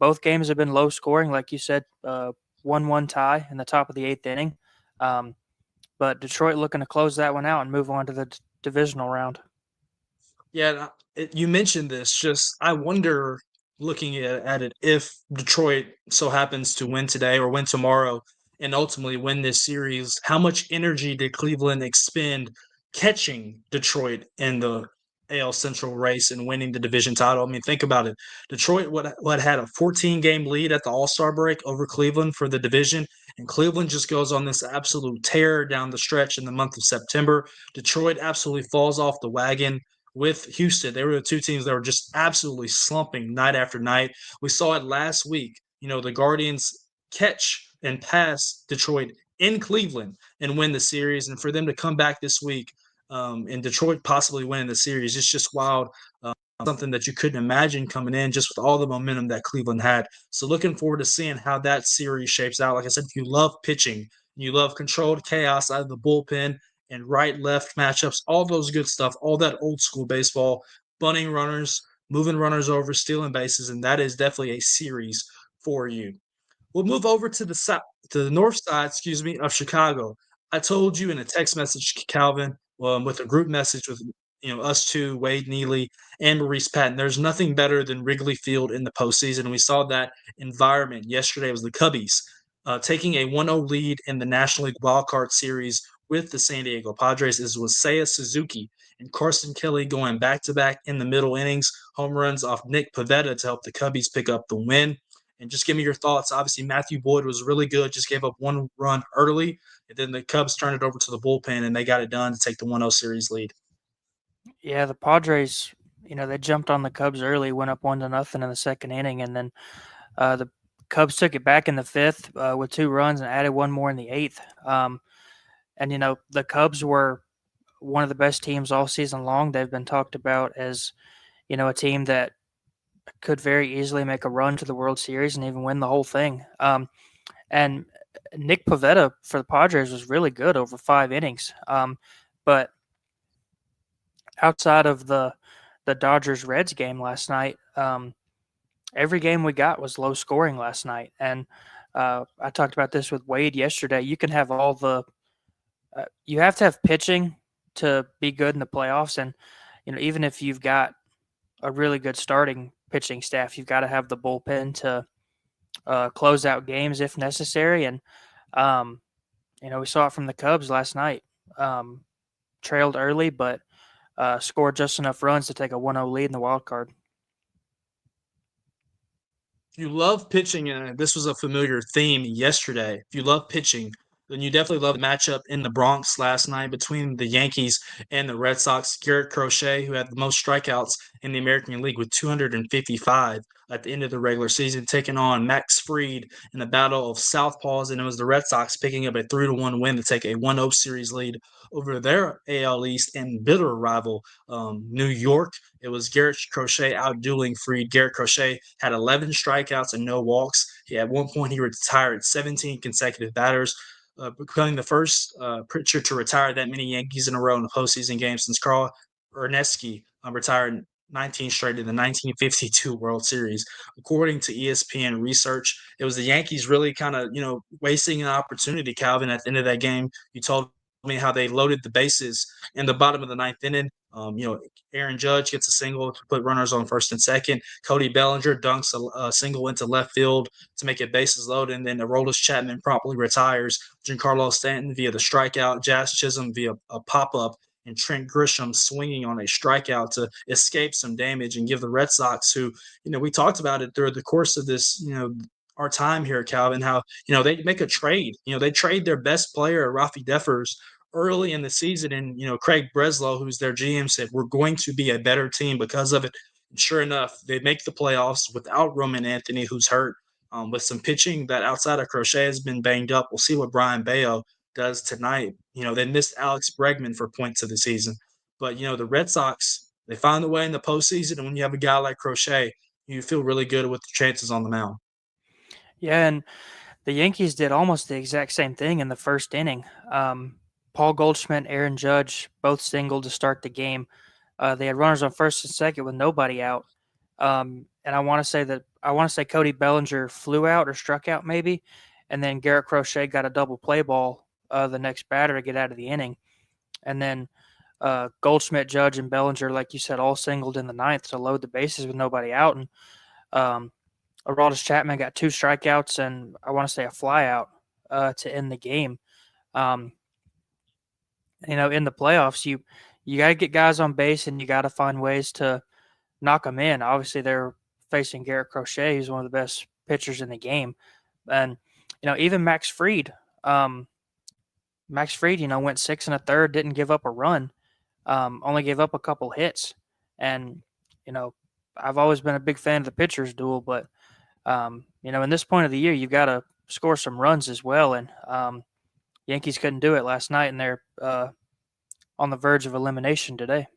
Both games have been low scoring, like you said, 1-1 tie in the top of the 8th inning. But Detroit looking to close that one out and move on to the divisional round. Yeah, you mentioned this. Just I wonder, looking at it, if Detroit so happens to win today or win tomorrow, and ultimately win this series, how much energy did Cleveland expend catching Detroit in the AL Central race and winning the division title? I mean, think about it. Detroit what had a 14-game lead at the All-Star break over Cleveland for the division, and Cleveland just goes on this absolute tear down the stretch in the month of September. Detroit absolutely falls off the wagon with Houston. They were the two teams that were just absolutely slumping night after night. We saw it last week. The Guardians catch and pass Detroit in Cleveland and win the series. And for them to come back this week and Detroit possibly winning the series, it's just wild. Something that you couldn't imagine coming in just with all the momentum that Cleveland had. So looking forward to seeing how that series shapes out. Like I said, if you love pitching, you love controlled chaos out of the bullpen, and right left matchups, all those good stuff, all that old school baseball, bunting runners, moving runners over, stealing bases, and that is definitely a series for you. We'll move over to the north side, of Chicago. I told you in a text message, Calvin, with a group message with us two, Wade Neely and Maurice Patton. There's nothing better than Wrigley Field in the postseason. We saw that environment yesterday. It was the Cubbies taking a 1-0 lead in the National League Wildcard Series with the San Diego Padres is Seiya Suzuki and Carson Kelly going back-to-back in the middle innings, home runs off Nick Pivetta to help the Cubbies pick up the win. And just give me your thoughts. Obviously, Matthew Boyd was really good, just gave up one run early, and then the Cubs turned it over to the bullpen, and they got it done to take the 1-0 series lead. Yeah, the Padres, they jumped on the Cubs early, went up 1-0 in the second inning, and then the Cubs took it back in the fifth with 2 runs and added one more in the eighth. And the Cubs were one of the best teams all season long. They've been talked about as, a team that could very easily make a run to the World Series and even win the whole thing. And Nick Pivetta for the Padres was really good over 5 innings. But outside of the Dodgers-Reds game last night, every game we got was low scoring last night. And I talked about this with Wade yesterday. You can have all the you have to have pitching to be good in the playoffs. And, even if you've got a really good starting pitching staff, you've got to have the bullpen to close out games if necessary. And, we saw it from the Cubs last night. Trailed early, but scored just enough runs to take a 1-0 lead in the wild card. If you love pitching, and this was a familiar theme yesterday, if you love pitching, then you definitely love the matchup in the Bronx last night between the Yankees and the Red Sox. Garrett Crochet, who had the most strikeouts in the American League with 255 at the end of the regular season, taking on Max Fried in the battle of southpaws, and it was the Red Sox picking up a 3-1 win to take a 1-0 series lead over their AL East and bitter rival, New York. It was Garrett Crochet outdueling Fried. Garrett Crochet had 11 strikeouts and no walks. At one point, he retired 17 consecutive batters, becoming the first pitcher to retire that many Yankees in a row in a postseason game since Carl Ernestky retired 19 straight in the 1952 World Series. According to ESPN research, it was the Yankees really kind of, wasting an opportunity, Calvin, at the end of that game. You told me how they loaded the bases in the bottom of the ninth inning. Aaron Judge gets a single to put runners on first and second. Cody Bellinger dunks a single into left field to make it bases loaded, and then Aroldis Chapman promptly retires. Giancarlo Stanton via the strikeout, Jazz Chisholm via a pop-up, and Trent Grisham swinging on a strikeout to escape some damage and give the Red Sox, who, we talked about it through the course of this, our time here, Calvin, how, they make a trade. They trade their best player, Rafi Defers, early in the season. And, Craig Breslow, who's their GM, said, we're going to be a better team because of it. And sure enough, they make the playoffs without Roman Anthony, who's hurt, with some pitching that outside of Crochet has been banged up. We'll see what Brian Bayo does tonight. They missed Alex Bregman for points of the season. But, the Red Sox, they find a way in the postseason. And when you have a guy like Crochet, you feel really good with the chances on the mound. Yeah, and the Yankees did almost the exact same thing in the first inning. Paul Goldschmidt, Aaron Judge, both singled to start the game. They had runners on first and second with nobody out. And I want to say Cody Bellinger flew out or struck out maybe, and then Garrett Crochet got a double play ball the next batter to get out of the inning. And then Goldschmidt, Judge, and Bellinger, like you said, all singled in the ninth to load the bases with nobody out. And Aroldis Chapman got 2 strikeouts and I want to say a flyout to end the game. In the playoffs, you got to get guys on base and you got to find ways to knock them in. Obviously, they're facing Garrett Crochet, who's one of the best pitchers in the game. And, even Max Fried. Max Fried, went 6 1/3, didn't give up a run, only gave up a couple hits. And, I've always been a big fan of the pitcher's duel, but, in this point of the year, you've got to score some runs as well. And Yankees couldn't do it last night, and they're on the verge of elimination today.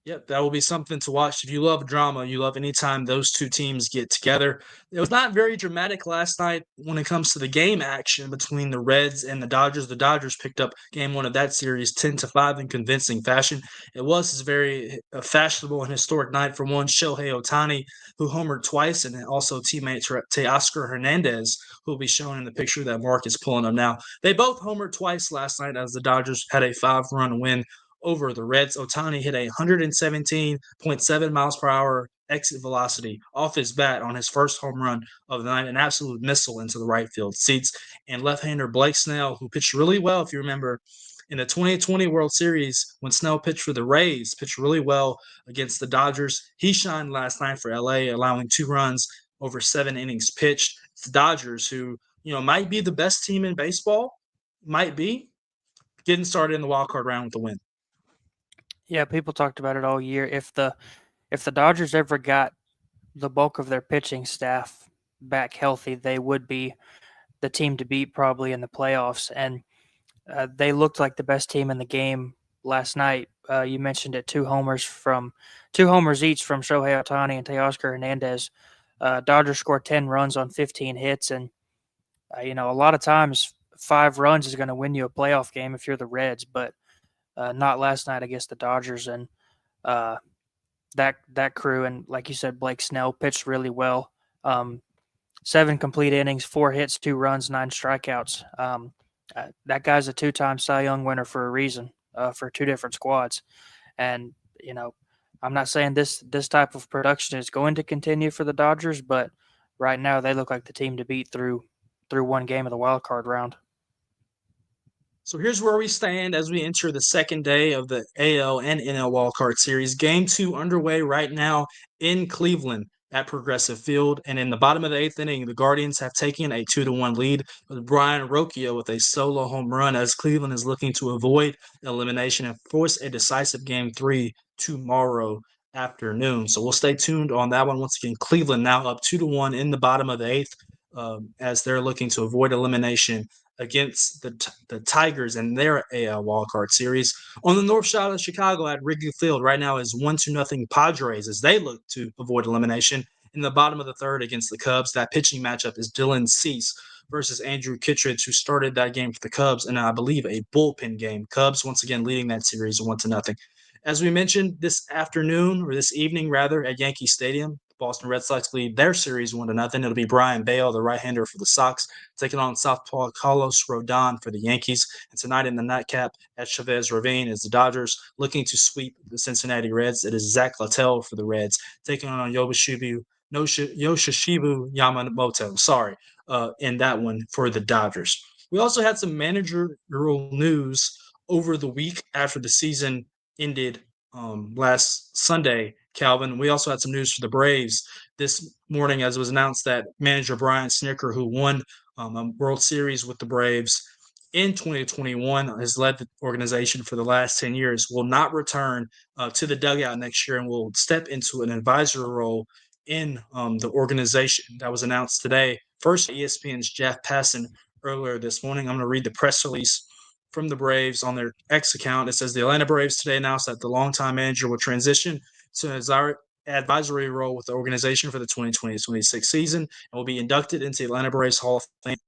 Yep, that will be something to watch. If you love drama, you love anytime those two teams get together. It was not very dramatic last night when it comes to the game action between the Reds and the Dodgers. The Dodgers picked up game 1 of that series 10-5 in convincing fashion. It was a very fashionable and historic night for one Shohei Ohtani, who homered twice, and also teammate Teoscar Hernandez, who will be shown in the picture that Mark is pulling up now. They both homered twice last night as the Dodgers had a 5-run win over the Reds. Ohtani hit a 117.7 miles per hour exit velocity off his bat on his first home run of the night, an absolute missile into the right field seats. And left-hander Blake Snell, who pitched really well, if you remember, in the 2020 World Series when Snell pitched for the Rays, pitched really well against the Dodgers. He shined last night for LA, allowing 2 runs over 7 innings pitched. It's the Dodgers, who, might be the best team in baseball, might be, getting started in the wild card round with the win. Yeah, people talked about it all year. If the Dodgers ever got the bulk of their pitching staff back healthy, they would be the team to beat probably in the playoffs. And they looked like the best team in the game last night. You mentioned it, 2 homers each from Shohei Ohtani and Teoscar Hernandez. Dodgers scored 10 runs on 15 hits, and a lot of times 5 runs is going to win you a playoff game if you're the Reds, but not last night against the Dodgers. And that crew, and like you said, Blake Snell pitched really well. 7 complete innings, 4 hits, 2 runs, 9 strikeouts. That guy's a 2-time Cy Young winner for a reason, for 2 different squads. And I'm not saying this type of production is going to continue for the Dodgers, but right now they look like the team to beat through 1 game of the wild card round. So here's where we stand as we enter the second day of the AL and NL wildcard series. Game 2 underway right now in Cleveland at Progressive Field. And in the bottom of the 8th inning, the Guardians have taken a 2-1 lead with Brian Rocchio with a solo home run as Cleveland is looking to avoid elimination and force a decisive Game 3 tomorrow afternoon. So we'll stay tuned on that one. Once again, Cleveland now up 2-1 in the bottom of the 8th as they're looking to avoid elimination against the Tigers and their AL wildcard series. On the north side of Chicago at Wrigley Field right now is 1-0 Padres as they look to avoid elimination. In the bottom of the 3rd against the Cubs, that pitching matchup is Dylan Cease versus Andrew Kittredge, who started that game for the Cubs, and I believe a bullpen game. Cubs once again leading that series 1-0. As we mentioned, this evening rather, at Yankee Stadium, the Boston Red Sox lead their series 1-0. It'll be Brian Bale, the right-hander for the Sox, taking on Southpaw Carlos Rodon for the Yankees. And tonight in the nightcap at Chavez Ravine is the Dodgers looking to sweep the Cincinnati Reds. It is Zach Littell for the Reds, taking on Yoshitshibu Yamamoto, in that one for the Dodgers. We also had some managerial news over the week after the season ended last Sunday, Calvin. We also had some news for the Braves this morning as it was announced that manager Brian Snitker, who won a World Series with the Braves in 2021, has led the organization for the last 10 years, will not return to the dugout next year and will step into an advisory role in the organization. That was announced today. First, ESPN's Jeff Passan earlier this morning. I'm going to read the press release from the Braves on their X account. It says the Atlanta Braves today announced that the longtime manager will transition to an advisory role with the organization for the 2020-26 season and will be inducted into the Atlanta Braves Hall of Fame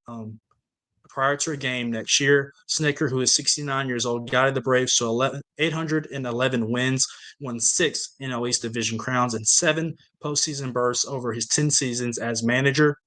prior to a game next year. Snitker, who is 69 years old, guided the Braves to 811 wins, won 6 NL East Division crowns, and 7 postseason berths over his 10 seasons as manager.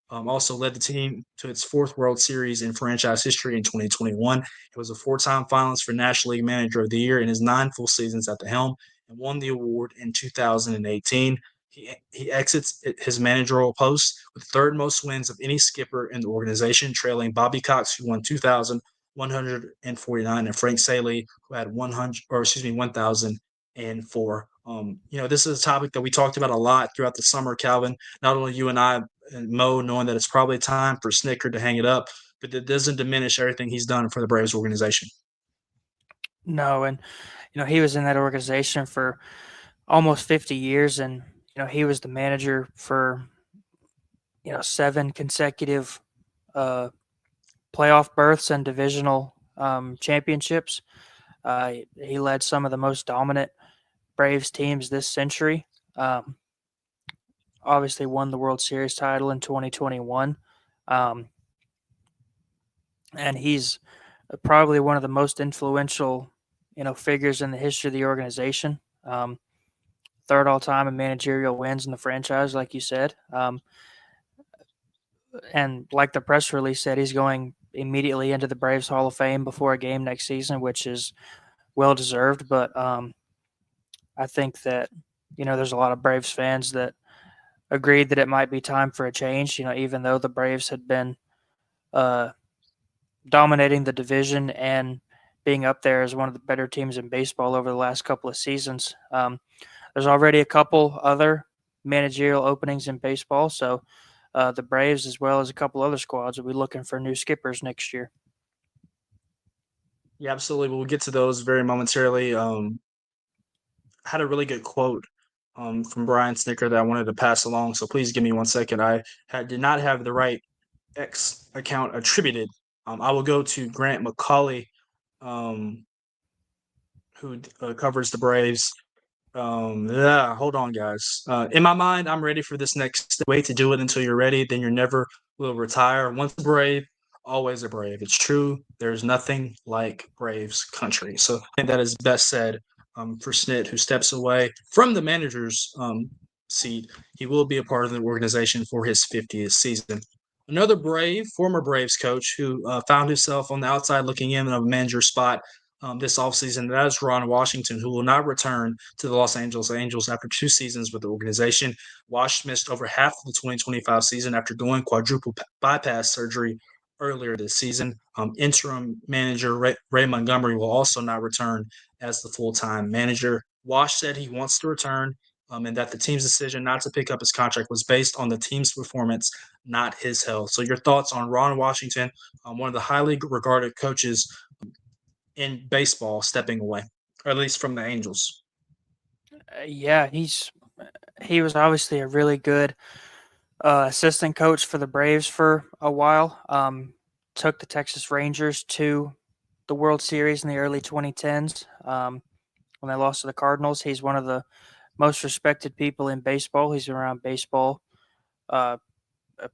Also led the team to its 4th World Series in franchise history in 2021. He was a 4-time finalist for National League Manager of the Year in his 9 full seasons at the helm and won the award in 2018. He exits his managerial post with third most wins of any skipper in the organization, trailing Bobby Cox, who won 2,149, and Frank Saley, who had 1,004. This is a topic that we talked about a lot throughout the summer, Calvin. Not only you and I and Mo, knowing that it's probably time for Snitker to hang it up, but that doesn't diminish everything he's done for the Braves organization. No, and he was in that organization for almost 50 years, and he was the manager for 7 consecutive playoff berths and divisional championships. He led some of the most dominant Braves teams this century. Obviously won the World Series title in 2021. And he's probably one of the most influential, figures in the history of the organization. Third all-time in managerial wins in the franchise, like you said. And like the press release said, he's going immediately into the Braves Hall of Fame before a game next season, which is well-deserved. But I think that, there's a lot of Braves fans that agreed that it might be time for a change, even though the Braves had been dominating the division and being up there as one of the better teams in baseball over the last couple of seasons. There's already a couple other managerial openings in baseball, so the Braves, as well as a couple other squads, will be looking for new skippers next year. Yeah, absolutely. We'll get to those very momentarily. Had a really good quote from Brian Snitker that I wanted to pass along, so please give me 1 second. I did not have the right X account attributed. I will go to Grant McCauley, who covers the Braves. Hold on, guys. In my mind, I'm ready for this next way to do it until you're ready. Then you never will retire. Once a Brave, always a Brave. It's true. There's nothing like Braves country. So I think that is best said for Snit, who steps away from the manager's seat. He will be a part of the organization for his 50th season. Another former Braves coach who found himself on the outside looking in of a manager spot this offseason. That is Ron Washington, who will not return to the Los Angeles Angels after 2 seasons with the organization. Wash missed over half of the 2025 season after doing quadruple bypass surgery earlier this season. Interim manager Ray Montgomery will also not return as the full-time manager. Wash said he wants to return and that the team's decision not to pick up his contract was based on the team's performance, not his health. So your thoughts on Ron Washington, one of the highly regarded coaches in baseball, stepping away, or at least from the Angels? Yeah, he was obviously a really good assistant coach for the Braves for a while. Took the Texas Rangers to the World Series in the early 2010s when they lost to the Cardinals. He's one of the most respected people in baseball. He's been around baseball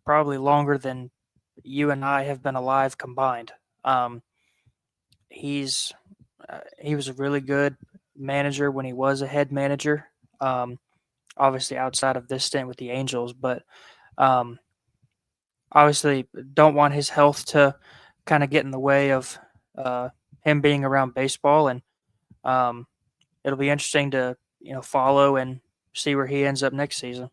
probably longer than you and I have been alive combined. He was a really good manager when he was a head manager, obviously outside of this stint with the Angels, but obviously don't want his health to kind of get in the way of him being around baseball. And it'll be interesting to, follow and see where he ends up next season.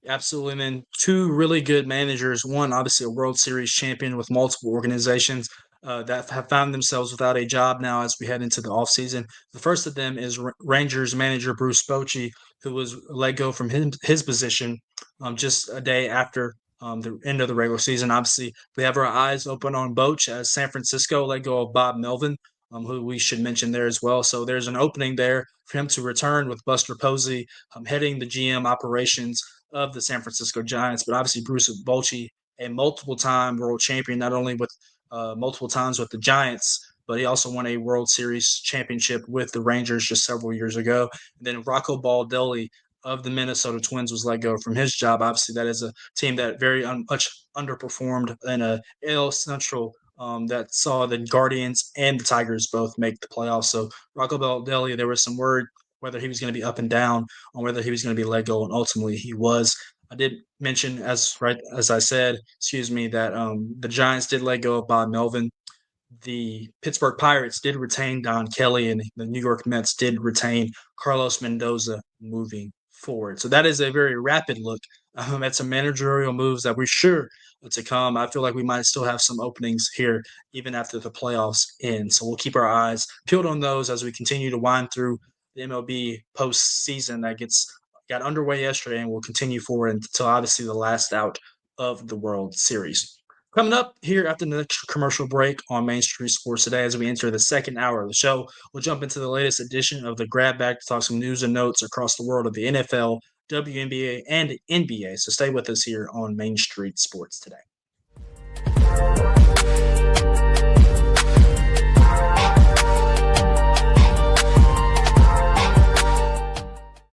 Absolutely, man. 2 really good managers. One, obviously, a World Series champion with multiple organizations that have found themselves without a job now as we head into the offseason. The first of them is Rangers manager Bruce Bochy, who was let go from his position just a day after the end of the regular season. Obviously, we have our eyes open on Boch as San Francisco let go of Bob Melvin, who we should mention there as well. So there's an opening there for him to return with Buster Posey heading the GM operations of the San Francisco Giants. But obviously, Bruce Bochy, a multiple-time world champion, not only with multiple times with the Giants, but he also won a World Series championship with the Rangers just several years ago. And then Rocco Baldelli of the Minnesota Twins was let go from his job. Obviously, that is a team that very much underperformed in a AL Central that saw the Guardians and the Tigers both make the playoffs. So Rocco Baldelli, there was some word whether he was going to be up and down on whether he was going to be let go, and ultimately he was. I did mention, as I said, that the Giants did let go of Bob Melvin. The Pittsburgh Pirates did retain Don Kelly, and the New York Mets did retain Carlos Mendoza moving forward. So that is a very rapid look at some managerial moves that we're sure to come. I feel like we might still have some openings here even after the playoffs end. So we'll keep our eyes peeled on those as we continue to wind through the MLB postseason that got underway yesterday and will continue forward until obviously the last out of the World Series. Coming up here after the next commercial break on Main Street Sports Today, as we enter the second hour of the show, we'll jump into the latest edition of the Grab Bag to talk some news and notes across the world of the NFL, WNBA, and NBA. So stay with us here on Main Street Sports Today.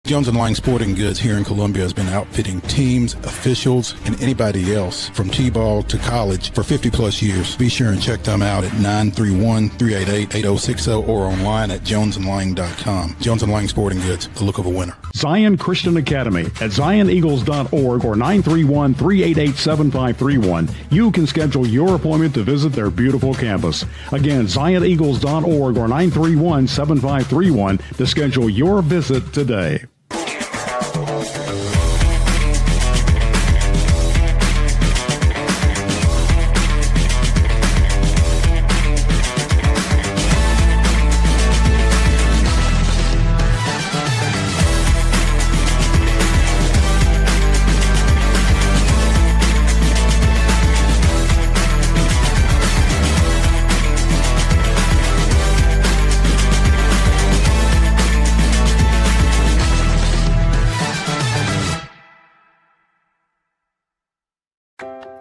Jones & Lang Sporting Goods here in Columbia has been outfitting teams, officials, and anybody else from T-ball to college for 50-plus years. Be sure and check them out at 931-388-8060 or online at jonesandlang.com. Jones & Lang Sporting Goods, the look of a winner. Zion Christian Academy at zioneagles.org or 931-388-7531. You can schedule your appointment to visit their beautiful campus. Again, zioneagles.org or 931-7531 to schedule your visit today.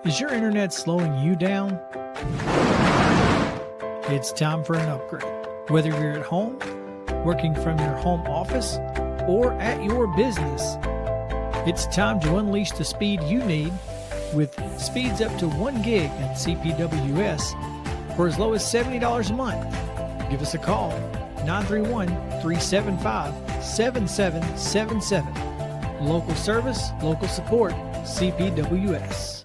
Is your internet slowing you down? It's time for an upgrade. Whether you're at home, working from your home office, or at your business, it's time to unleash the speed you need with speeds up to 1 gig at CPWS for as low as $70 a month. Give us a call, 931-375-7777. Local service, local support, CPWS.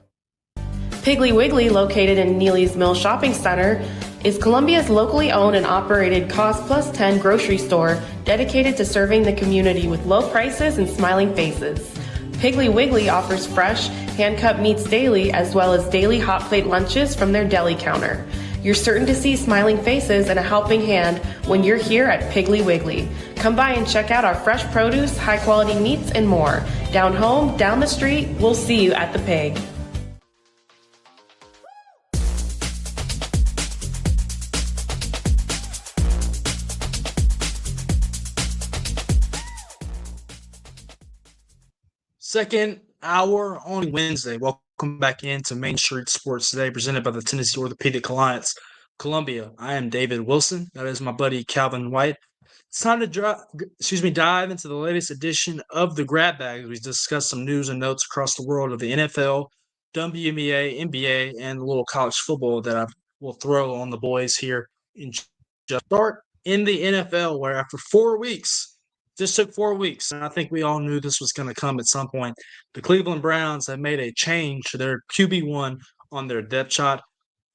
Piggly Wiggly, located in Neely's Mill Shopping Center, is Columbia's locally owned and operated Cost Plus 10 grocery store dedicated to serving the community with low prices and smiling faces. Piggly Wiggly offers fresh, hand-cut meats daily as well as daily hot plate lunches from their deli counter. You're certain to see smiling faces and a helping hand when you're here at Piggly Wiggly. Come by and check out our fresh produce, high-quality meats, and more. Down home, down the street, we'll see you at the Pig. Second hour on Wednesday. Welcome back into Main Street Sports Today, presented by the Tennessee Orthopedic Alliance, Columbia. I am David Wilson. That is my buddy Calvin White. It's time to dive into the latest edition of the Grab Bag. We discuss some news and notes across the world of the NFL, WNBA, NBA, and a little college football that I will throw on the boys here. Just start in the NFL, where after 4 weeks. Just took 4 weeks, and I think we all knew this was going to come at some point. The Cleveland Browns have made a change to their QB1 on their depth chart.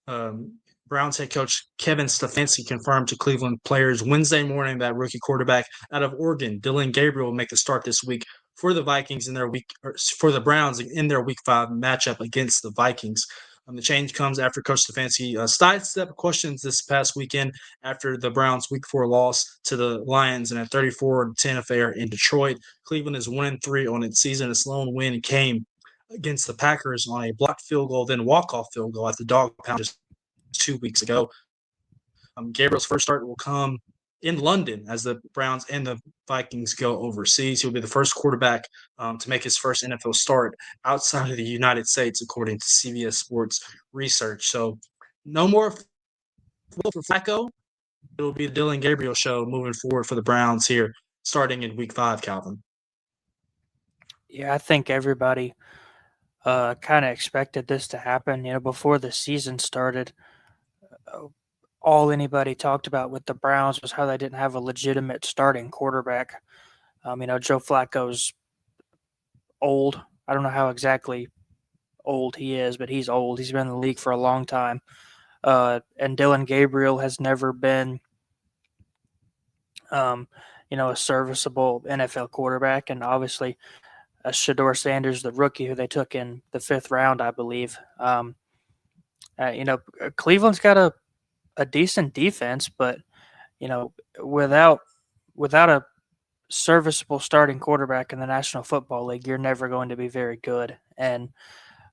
Browns head coach Kevin Stefanski confirmed to Cleveland players Wednesday morning that rookie quarterback out of Oregon, Dylan Gabriel, will make the start this week for the Vikings in their for the Browns in their Week 5 matchup against the Vikings. The change comes after Coach Stefanski sidestepped questions this past weekend after the Browns' Week 4 loss to the Lions in a 34-10 affair in Detroit. Cleveland is 1-3 on its season. Its lone win came against the Packers on a blocked field goal, then walk-off field goal at the dog pound just 2 weeks ago. Gabriel's first start will come in London as the Browns and the Vikings go overseas. He'll be the first quarterback to make his first NFL start outside of the United States, according to CBS Sports research. So no more for Flacco. It'll be the Dylan Gabriel show moving forward for the Browns here, starting in Week 5, Calvin. Yeah, I think everybody kind of expected this to happen. Before the season started, all anybody talked about with the Browns was how they didn't have a legitimate starting quarterback. Joe Flacco's old. I don't know how exactly old he is, but he's old. He's been in the league for a long time. And Dylan Gabriel has never been, a serviceable NFL quarterback. And obviously, Shador Sanders, the rookie who they took in the 5th round, I believe. Cleveland's got a decent defense, but without a serviceable starting quarterback in the National Football League, you're never going to be very good. And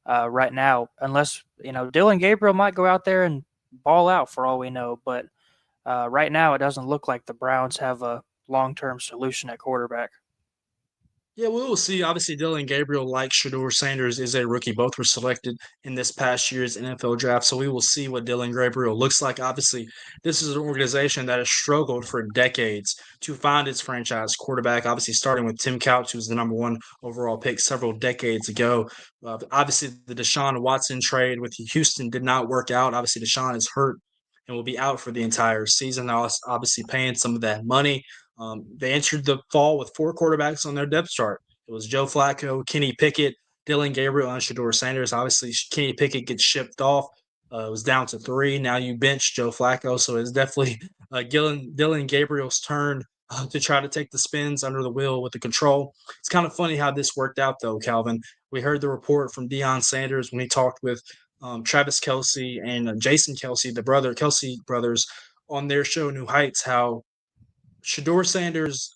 right now, unless Dylan Gabriel might go out there and ball out for all we know, but right now it doesn't look like the Browns have a long-term solution at quarterback. Yeah, we will see. Obviously, Dylan Gabriel, like Shador Sanders, is a rookie. Both were selected in this past year's NFL draft. So we will see what Dylan Gabriel looks like. Obviously, this is an organization that has struggled for decades to find its franchise quarterback. Obviously, starting with Tim Couch, who was the #1 overall pick several decades ago. Obviously, the Deshaun Watson trade with Houston did not work out. Obviously, Deshaun is hurt and will be out for the entire season. Now, obviously, paying some of that money. They entered the fall with 4 quarterbacks on their depth chart. It was Joe Flacco, Kenny Pickett, Dylan Gabriel, and Shador Sanders. Obviously, Kenny Pickett gets shipped off. It was down to 3. Now you bench Joe Flacco, so it's definitely Dylan Gabriel's turn to try to take the spins under the wheel with the control. It's kind of funny how this worked out, though, Calvin. We heard the report from Deion Sanders when he talked with Travis Kelce and Jason Kelce, the Kelce brothers, on their show New Heights, how Shador Sanders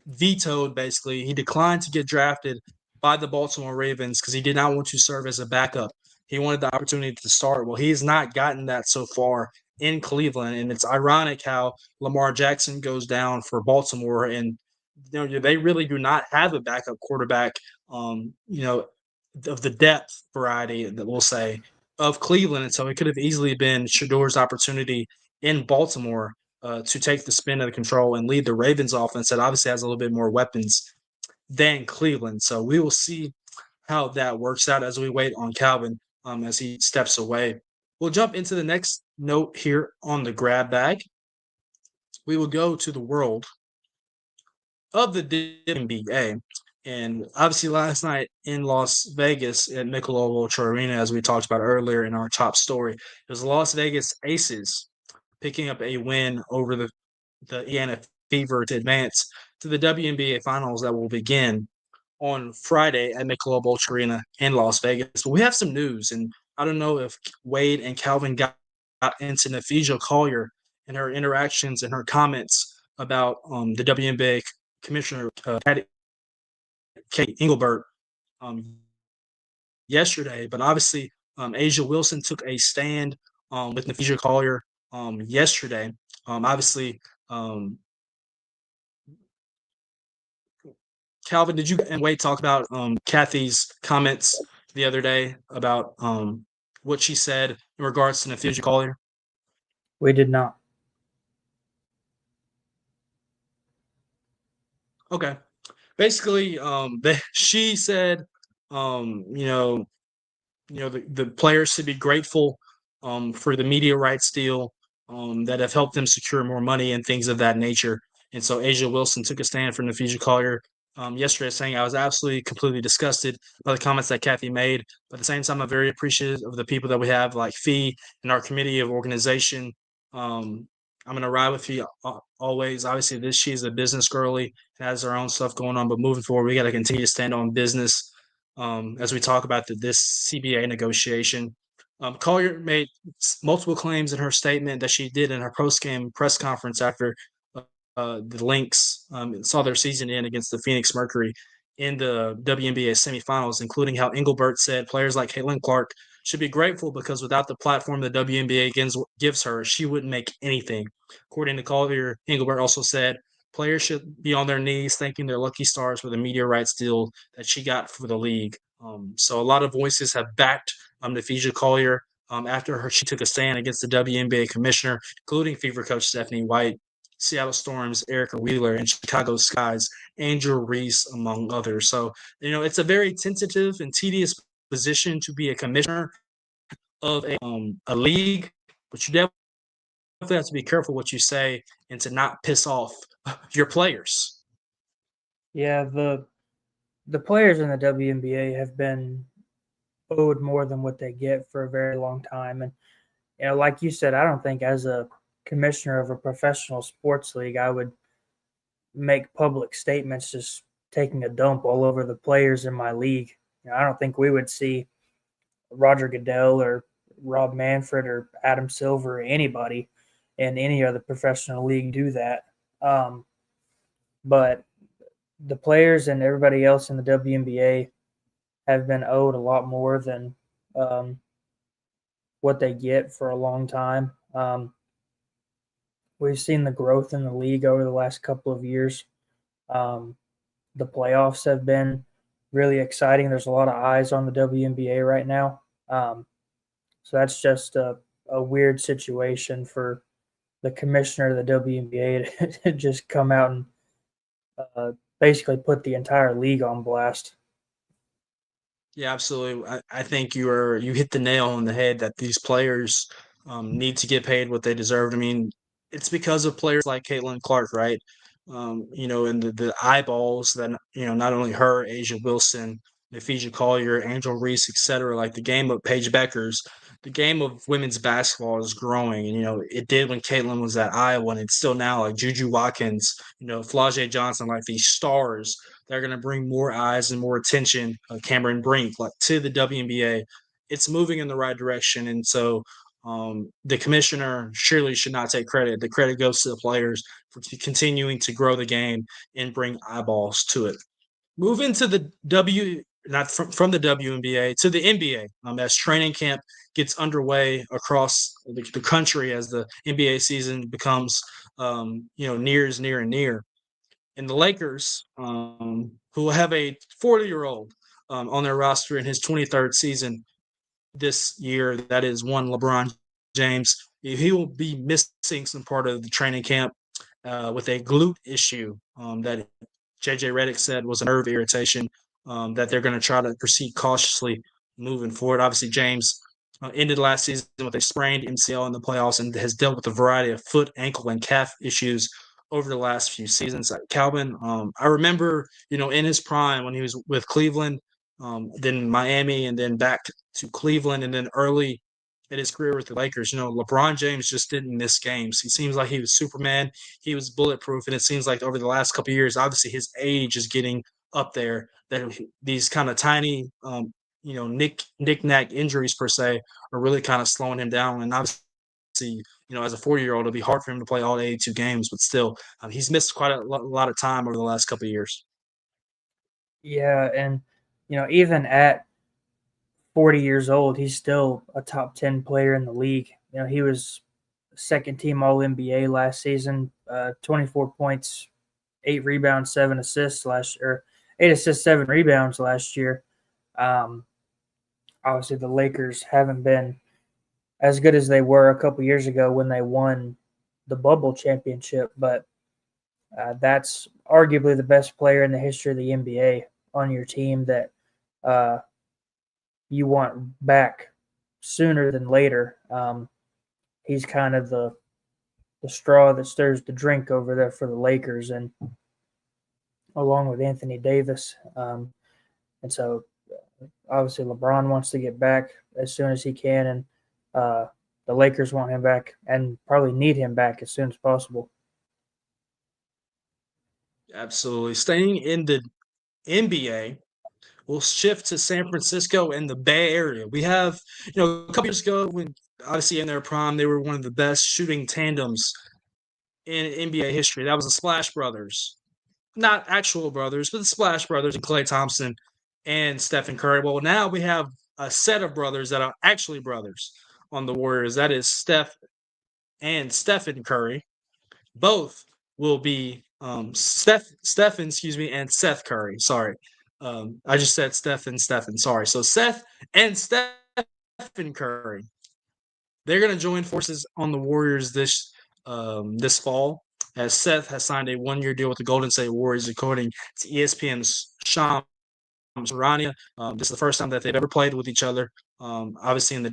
vetoed, basically. He declined to get drafted by the Baltimore Ravens because he did not want to serve as a backup. He wanted the opportunity to start. Well, he has not gotten that so far in Cleveland, and it's ironic how Lamar Jackson goes down for Baltimore, and they really do not have a backup quarterback. Of the depth variety that we'll say of Cleveland, and so it could have easily been Shador's opportunity in Baltimore to take the spin of the control and lead the Ravens offense that obviously has a little bit more weapons than Cleveland. So we will see how that works out as we wait on Calvin as he steps away. We'll jump into the next note here on the grab bag. We will go to the world of the NBA. And obviously last night in Las Vegas at Michelob Ultra Arena, as we talked about earlier in our top story, it was the Las Vegas Aces picking up a win over the Indiana Fever to advance to the WNBA Finals that will begin on Friday at Michelob Ultra Arena in Las Vegas. But we have some news, and I don't know if Wade and Calvin got into Nephesia Collier and her interactions and her comments about the WNBA Commissioner Kate Engelbert yesterday. But obviously, Asia Wilson took a stand with Nephesia Collier yesterday. Obviously, Calvin, did you and Wade talk about Kathy's comments the other day about what she said in regards to Nephesia Collier? We did not. Okay. Basically, she said, the players should be grateful for the media rights deal that have helped them secure more money and things of that nature. And so Asia Wilson took a stand for Nephesia Collier yesterday, saying I was absolutely completely disgusted by the comments that Kathy made. But at the same time, I'm very appreciative of the people that we have, like Fee and our committee of organization. I'm going to ride with Fee always. Obviously, she's a business girly, has her own stuff going on. But moving forward, we got to continue to stand on business as we talk about this CBA negotiation. Collier made multiple claims in her statement that she did in her post-game press conference after the Lynx saw their season end against the Phoenix Mercury in the WNBA semifinals, including how Engelbert said players like Caitlin Clark should be grateful because without the platform the WNBA gives her, she wouldn't make anything. According to Collier, Engelbert also said players should be on their knees thanking their lucky stars for the media rights deal that she got for the league. So a lot of voices have backed Nephesia Collier after she took a stand against the WNBA commissioner, including Fever coach Stephanie White, Seattle Storm's Erica Wheeler, and Chicago Sky's Angel Reese, among others. So, it's a very tentative and tedious position to be a commissioner of a league, but you definitely have to be careful what you say and to not piss off your players. Yeah, the players in the WNBA have been owed more than what they get for a very long time. And like you said, I don't think as a commissioner of a professional sports league, I would make public statements just taking a dump all over the players in my league. I don't think we would see Roger Goodell or Rob Manfred or Adam Silver or anybody in any other professional league do that. But the players and everybody else in the WNBA have been owed a lot more than what they get for a long time. We've seen the growth in the league over the last couple of years. The playoffs have been really exciting. There's a lot of eyes on the WNBA right now. So that's just a weird situation for the commissioner of the WNBA to just come out and basically put the entire league on blast. Yeah, absolutely. I think you hit the nail on the head that these players need to get paid what they deserve. I mean, it's because of players like Caitlin Clark, right? And the eyeballs that not only her, Asia Wilson, Nephesia Collier, Angel Reese, etc. Like the game of Paige Beckers, the game of women's basketball is growing, and it did when Caitlin was at Iowa, and it's still now. Like Juju Watkins, Flau'jae Johnson, like these stars that are going to bring more eyes and more attention. Cameron Brink, like to the WNBA, it's moving in the right direction, and so the commissioner surely should not take credit. The credit goes to the players for continuing to grow the game and bring eyeballs to it. Move into the not from the WNBA to the NBA as training camp gets underway across the country as the NBA season becomes nears near and near. And the Lakers, who will have a 40-year-old on their roster in his 23rd season this year, that is one LeBron James. He will be missing some part of the training camp with a glute issue that JJ Redick said was a nerve irritation that they're going to try to proceed cautiously moving forward. Obviously, James ended last season with a sprained MCL in the playoffs and has dealt with a variety of foot, ankle, and calf issues over the last few seasons. Calvin, I remember, in his prime when he was with Cleveland, then Miami, and then back to Cleveland, and then early in his career with the Lakers. LeBron James just didn't miss games. He seems like he was Superman. He was bulletproof, and it seems like over the last couple of years, obviously his age is getting up there. That these kind of tiny, knick-knack injuries per se are really kind of slowing him down. And obviously, as a 40-year-old, it'll be hard for him to play all 82 games, but still, he's missed quite a lot of time over the last couple of years. Yeah, and even at 40 years old, he's still a top 10 player in the league. He was second team All NBA last season, 24 points, 8 rebounds, 7 assists 8 assists, 7 rebounds last year. Obviously, the Lakers haven't been as good as they were a couple years ago when they won the bubble championship, but that's arguably the best player in the history of the NBA on your team that you want back sooner than later. He's kind of the straw that stirs the drink over there for the Lakers, and along with Anthony Davis. And so obviously LeBron wants to get back as soon as he can, and the Lakers want him back and probably need him back as soon as possible. Absolutely. Staying in the NBA, we'll shift to San Francisco and the Bay Area. We have, a couple years ago when obviously in their prime, they were one of the best shooting tandems in NBA history. That was the Splash Brothers. not actual brothers, but the Splash Brothers and Klay Thompson and Stephen Curry. Well, now we have a set of brothers that are actually brothers on the Warriors. That is Steph and Stephen Curry. Both will be Stephen, excuse me, and Seth Curry. Sorry. I just said Stephen. Sorry. So Seth and Stephen Curry. They're going to join forces on the Warriors this fall, as Seth has signed a 1-year deal with the Golden State Warriors, according to ESPN's Sham Charania. This is the first time that they've ever played with each other. Obviously, in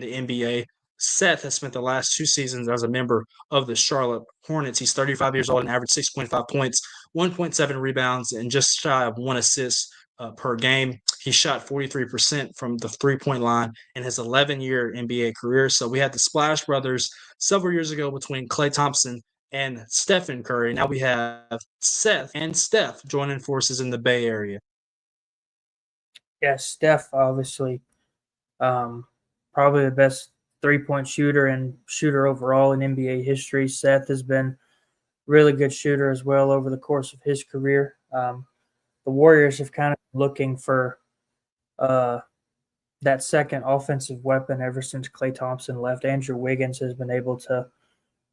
the NBA, Seth has spent the last 2 seasons as a member of the Charlotte Hornets. He's 35 years old and averaged 6.5 points, 1.7 rebounds, and just shy of 1 assist per game. He shot 43% from the three-point line in his 11-year NBA career. So we had the Splash Brothers several years ago between Klay Thompson and Stephen Curry. Now we have Seth and Steph joining forces in the Bay Area. Yeah, Steph, obviously, probably the best three-point shooter and shooter overall in NBA history. Seth has been really good shooter as well over the course of his career. The Warriors have kind of been looking for that second offensive weapon ever since Klay Thompson left. Andrew Wiggins has been able to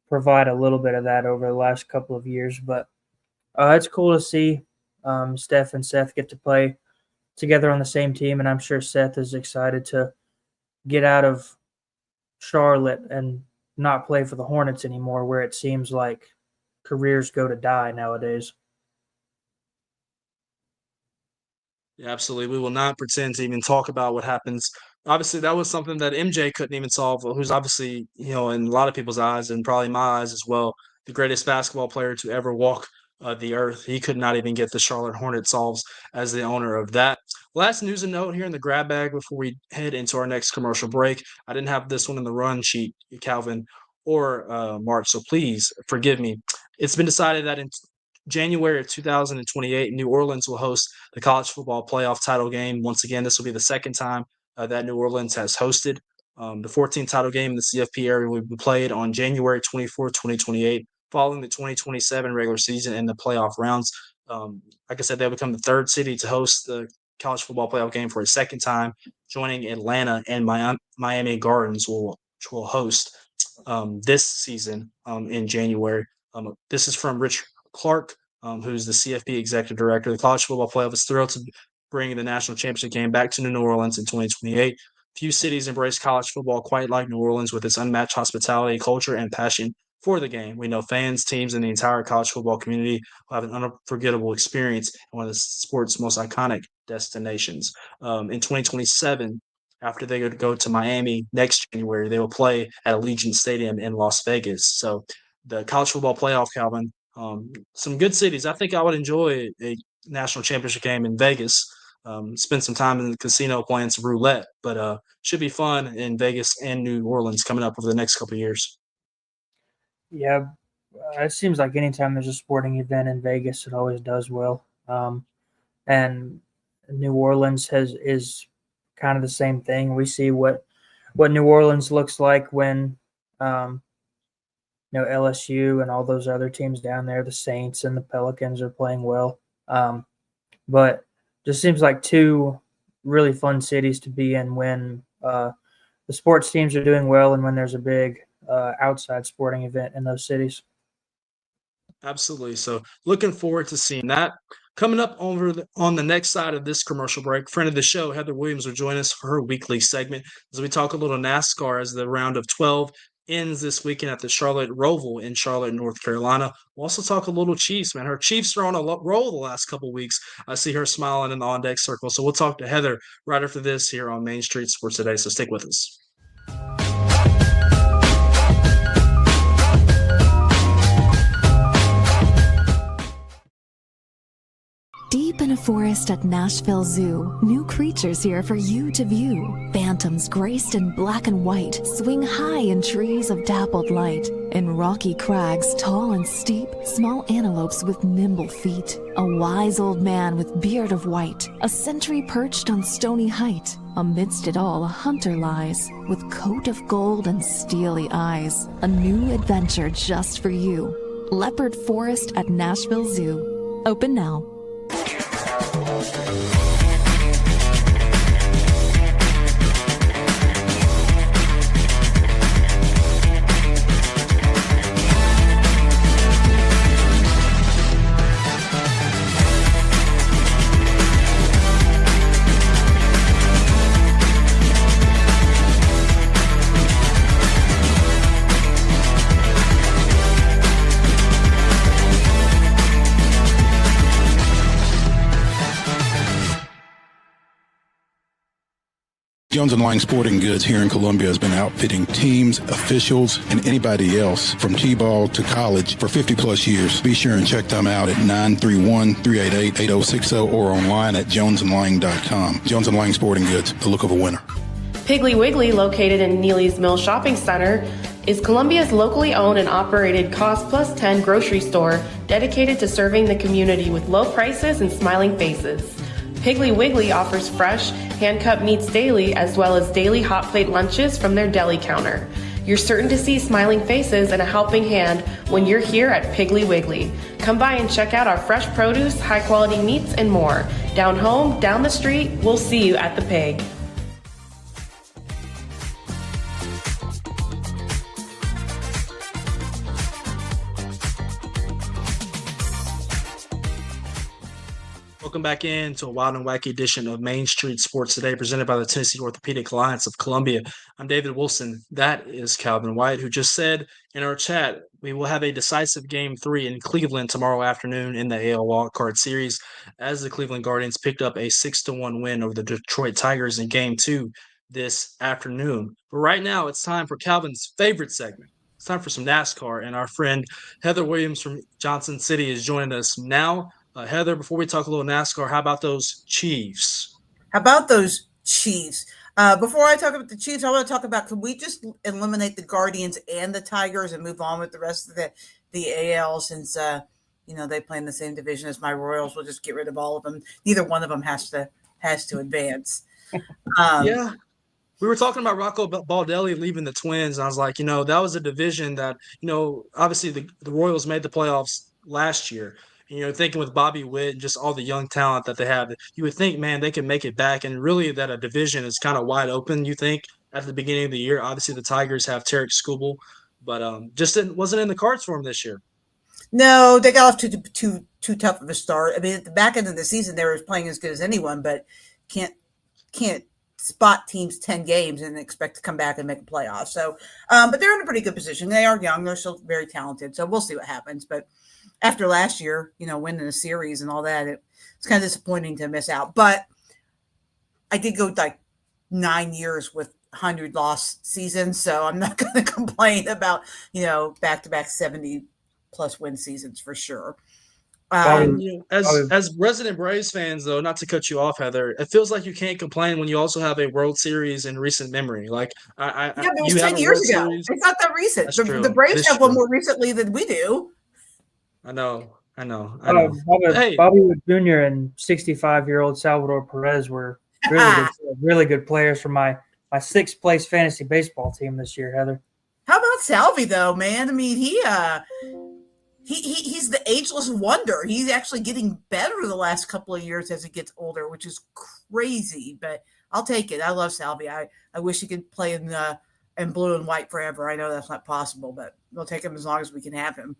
provide a little bit of that over the last couple of years. But it's cool to see Steph and Seth get to play together on the same team, and I'm sure Seth is excited to get out of Charlotte and not play for the Hornets anymore, where it seems like careers go to die nowadays. Yeah, absolutely. We will not pretend to even talk about what happens. Obviously, that was something that MJ couldn't even solve, who's obviously, in a lot of people's eyes and probably my eyes as well, the greatest basketball player to ever walk the earth. He could not even get the Charlotte Hornets solves as the owner of that. Last news and note here in the grab bag before we head into our next commercial break. I didn't have this one in the run sheet, Calvin or Mark, so please forgive me. It's been decided that in January of 2028, New Orleans will host the college football playoff title game. Once again, this will be the second time that New Orleans has hosted. The 14th title game in the CFP area will be played on January 24, 2028, following the 2027 regular season and the playoff rounds. Like I said, they'll become the third city to host the college football playoff game for a second time, joining Atlanta and Miami Gardens, which will host this season in January. This is from Rich Clark, who's the CFP executive director. The college football playoff is thrilled to bring the national championship game back to New Orleans in 2028. Few cities embrace college football quite like New Orleans, with its unmatched hospitality, culture, and passion for the game. We know fans, teams, and the entire college football community will have an unforgettable experience in one of the sport's most iconic destinations. In 2027, after they go to Miami next January, they will play at Allegiant Stadium in Las Vegas. So the college football playoff, Calvin, some good cities. I think I would enjoy a national championship game in Vegas. Spend some time in the casino playing some roulette, but should be fun in Vegas and New Orleans coming up over the next couple of years. Yeah, it seems like anytime there's a sporting event in Vegas, it always does well. And New Orleans is kind of the same thing. We see what New Orleans looks like when LSU and all those other teams down there, the Saints and the Pelicans, are playing well. But just seems like two really fun cities to be in when the sports teams are doing well and when there's a big outside sporting event in those cities. Absolutely. So looking forward to seeing that. Coming up on the next side of this commercial break, friend of the show, Heather Williams, will join us for her weekly segment as we talk a little NASCAR as the round of 12 ends this weekend at the Charlotte Roval in Charlotte, North Carolina. We'll also talk a little Chiefs, man. Her Chiefs are on a roll the last couple of weeks. I see her smiling in the on-deck circle. So we'll talk to Heather right after this here on Main Street Sports Today. So stick with us. Deep in a forest at Nashville Zoo, new creatures here for you to view. Phantoms graced in black and white swing high in trees of dappled light. In rocky crags, tall and steep, small antelopes with nimble feet. A wise old man with beard of white, a sentry perched on stony height. Amidst it all, a hunter lies, with coat of gold and steely eyes. A new adventure just for you. Leopard Forest at Nashville Zoo. Open now. Jones and Lang Sporting Goods here in Columbia has been outfitting teams, officials, and anybody else from T-ball to college for 50 plus years. Be sure and check them out at 931-388-8060 or online at jonesandlang.com. Jones and Lang Sporting Goods, the look of a winner. Piggly Wiggly, located in Neely's Mill Shopping Center, is Columbia's locally owned and operated Cost Plus 10 grocery store dedicated to serving the community with low prices and smiling faces. Piggly Wiggly offers fresh, hand-cut meats daily, as well as daily hot plate lunches from their deli counter. You're certain to see smiling faces and a helping hand when you're here at Piggly Wiggly. Come by and check out our fresh produce, high-quality meats, and more. Down home, down the street, we'll see you at the Pig. Welcome back in to a wild and wacky edition of Main Street Sports Today, presented by the Tennessee Orthopedic Alliance of Columbia. I'm David Wilson. That is Calvin White, who just said in our chat we will have a decisive Game 3 in Cleveland tomorrow afternoon in the AL Wildcard Series, as the Cleveland Guardians picked up a 6-1 win over the Detroit Tigers in Game 2 this afternoon. But right now, it's time for Calvin's favorite segment. It's time for some NASCAR, and our friend Heather Williams from Johnson City is joining us now. Heather, before we talk a little NASCAR, how about those Chiefs? How about those Chiefs? Before I talk about the Chiefs, I want to talk about, can we just eliminate the Guardians and the Tigers and move on with the rest of the AL, since they play in the same division as my Royals? We'll just get rid of all of them. Neither one of them has to advance. Yeah. We were talking about Rocco Baldelli leaving the Twins, and I was like, that was a division that, obviously the Royals made the playoffs last year. Thinking with Bobby Witt and just all the young talent that they have, you would think, man, they can make it back. And really that a division is kind of wide open, you think, at the beginning of the year. Obviously, the Tigers have Tarek Skubal, but wasn't in the cards for them this year. No, they got off too tough of a start. I mean, at the back end of the season, they were playing as good as anyone, but can't spot teams 10 games and expect to come back and make a playoff. So, but they're in a pretty good position. They are young. They're still very talented. So we'll see what happens. But after last year, winning a series and all that, it's kind of disappointing to miss out. But I did go like 9 years with 100 loss seasons, so I'm not going to complain about, back-to-back 70-plus win seasons for sure. As resident Braves fans, though, not to cut you off, Heather, it feels like you can't complain when you also have a World Series in recent memory. Like, but it was 10 years ago. Series. It's not that recent. The Braves have one more recently than we do. I know. Bobby Wood Jr. and 65-year-old Salvador Perez were really good players for my sixth place fantasy baseball team this year, Heather. How about Salvi though, man? I mean, he's the ageless wonder. He's actually getting better the last couple of years as he gets older, which is crazy. But I'll take it. I love Salvi. I wish he could play in blue and white forever. I know that's not possible, but we'll take him as long as we can have him.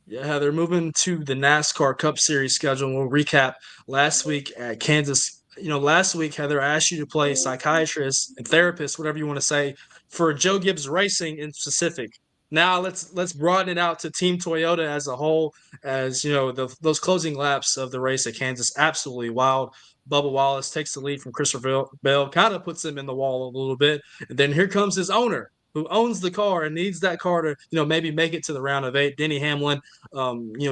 Yeah, they're moving to the NASCAR Cup Series schedule. And we'll recap last week at Kansas. Last week, Heather, I asked you to play psychiatrist and therapist, whatever you want to say, for Joe Gibbs Racing in specific. Now let's broaden it out to Team Toyota as a whole, as those closing laps of the race at Kansas, absolutely wild. Bubba Wallace takes the lead from Christopher Bell, kind of puts him in the wall a little bit, and then here comes his owner, who owns the car and needs that car to, maybe make it to the round of 8. Denny Hamlin,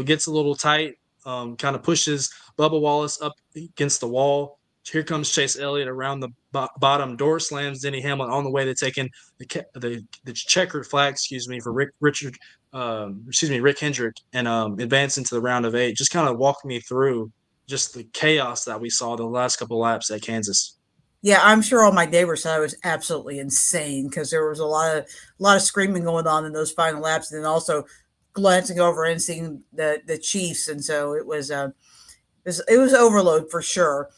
gets a little tight, kind of pushes Bubba Wallace up against the wall. Here comes Chase Elliott around the bottom, door slams Denny Hamlin on the way to taking the checkered flag, for Rick Hendrick, and advancing to the round of 8. Just kind of walk me through just the chaos that we saw the last couple of laps at Kansas. Yeah, I'm sure all my neighbors said I was absolutely insane because there was a lot of screaming going on in those final laps, and then also glancing over and seeing the Chiefs, and so it was overload for sure.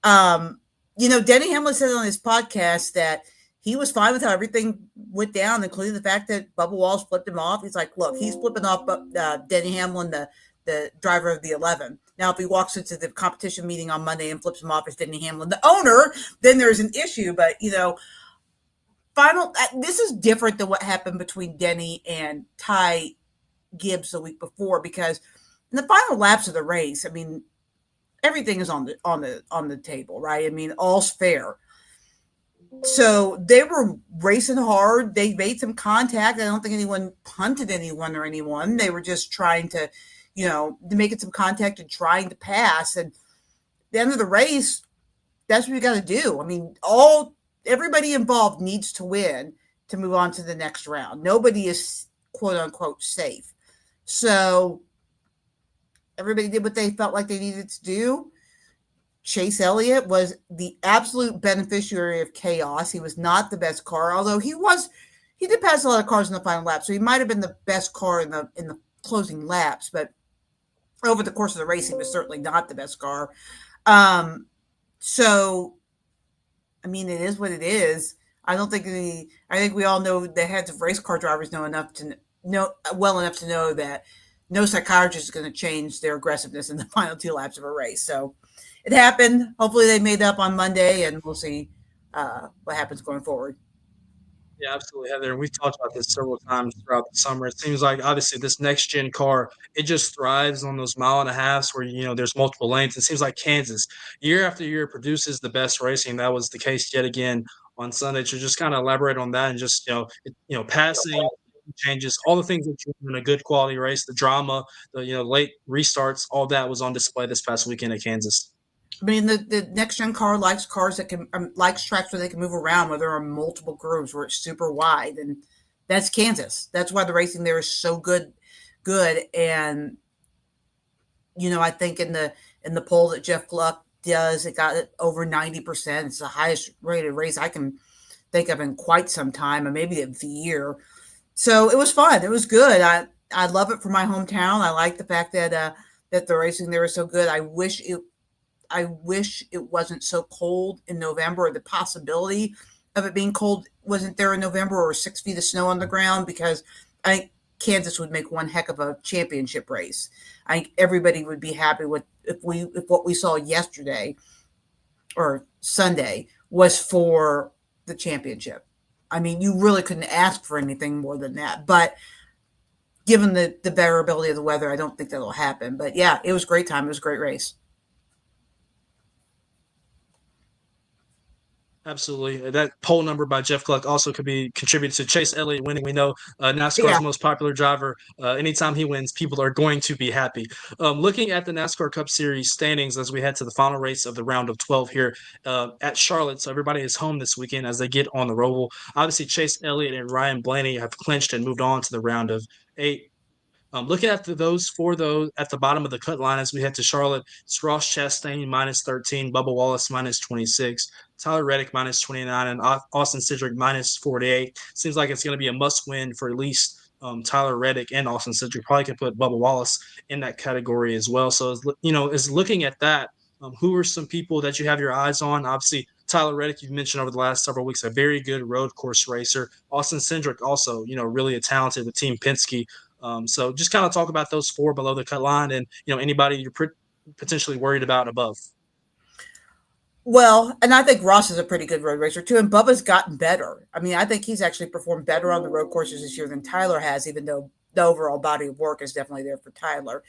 Denny Hamlin said on his podcast that he was fine with how everything went down, including the fact that Bubba Wallace flipped him off. He's like, look, he's flipping off Denny Hamlin, the driver of the 11. Now, if he walks into the competition meeting on Monday and flips him off as Denny Hamlin, the owner, then there's an issue. But, this is different than what happened between Denny and Ty Gibbs the week before, because in the final laps of the race, I mean, everything is on the table, right? I mean, all's fair. So they were racing hard. They made some contact. I don't think anyone punted anyone or anyone. They were just trying to, making some contact and trying to pass. And at the end of the race, that's what you got to do. I mean, everybody involved needs to win to move on to the next round. Nobody is quote unquote safe. So everybody did what they felt like they needed to do. Chase Elliott was the absolute beneficiary of chaos. He was not the best car, although he did pass a lot of cars in the final lap, so he might have been the best car in the closing laps, but over the course of the race, he was certainly not the best car. So, I mean, it is what it is. I think we all know the heads of race car drivers know well enough to know that no psychiatrist is going to change their aggressiveness in the final 2 laps of a race. So it happened. Hopefully they made up on Monday, and we'll see what happens going forward. Yeah, absolutely, Heather. We've talked about this several times throughout the summer. It seems like obviously this next gen car, it just thrives on those mile and a halves where there's multiple lanes. It seems like Kansas year after year produces the best racing. That was the case yet again on Sunday. So just kind of elaborate on that and just passing changes, all the things that you do in a good quality race, the drama, the late restarts, all that was on display this past weekend at Kansas. I mean, the next gen car likes cars that can likes tracks where they can move around, where there are multiple grooves, where it's super wide, and that's Kansas. That's why the racing there is so good. And I think in the poll that Jeff Gluck does, it got over 90%. It's the highest rated race I can think of in quite some time, and maybe of the year. So it was fun. It was good. I love it for my hometown. I like the fact that the racing there is so good. I wish it wasn't so cold in November, or the possibility of it being cold wasn't there in November, or 6 feet of snow on the ground, because I think Kansas would make one heck of a championship race. I think everybody would be happy with if what we saw yesterday or Sunday was for the championship. I mean, you really couldn't ask for anything more than that. But given the variability of the weather, I don't think that'll happen. But yeah, it was a great time. It was a great race. Absolutely. That poll number by Jeff Gluck also could be contributed to Chase Elliott winning. We know NASCAR's most popular driver. Anytime he wins, people are going to be happy. Looking at the NASCAR Cup Series standings as we head to the final race of the round of 12 here at Charlotte. So everybody is home this weekend as they get on the road. Obviously, Chase Elliott and Ryan Blaney have clinched and moved on to the round of 8. Looking at those four, though, at the bottom of the cut line as we head to Charlotte, it's Ross Chastain minus 13, Bubba Wallace minus 26, Tyler Reddick minus 29, and Austin Cindric minus 48. Seems like it's going to be a must-win for at least Tyler Reddick and Austin Cindric. Probably can put Bubba Wallace in that category as well. So, as looking at that, who are some people that you have your eyes on? Obviously, Tyler Reddick, you've mentioned over the last several weeks, a very good road course racer. Austin Cindric also, really a talented with Team Penske. So just kind of talk about those four below the cut line and, anybody you're potentially worried about above. Well, and I think Ross is a pretty good road racer too, and Bubba's gotten better. I mean, I think he's actually performed better on the road courses this year than Tyler has, even though the overall body of work is definitely there for Tyler.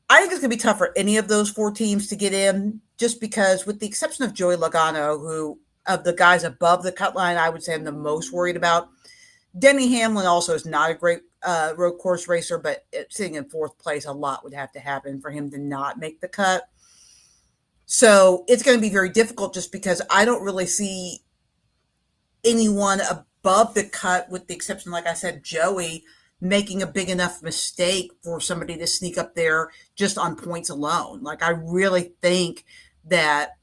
I think it's going to be tough for any of those four teams to get in, just because with the exception of Joey Logano, who of the guys above the cut line, I would say I'm the most worried about. Denny Hamlin also is not a great road course racer, but sitting in fourth place, a lot would have to happen for him to not make the cut. So it's going to be very difficult just because I don't really see anyone above the cut, with the exception, like I said, Joey, making a big enough mistake for somebody to sneak up there just on points alone. Like, I really think that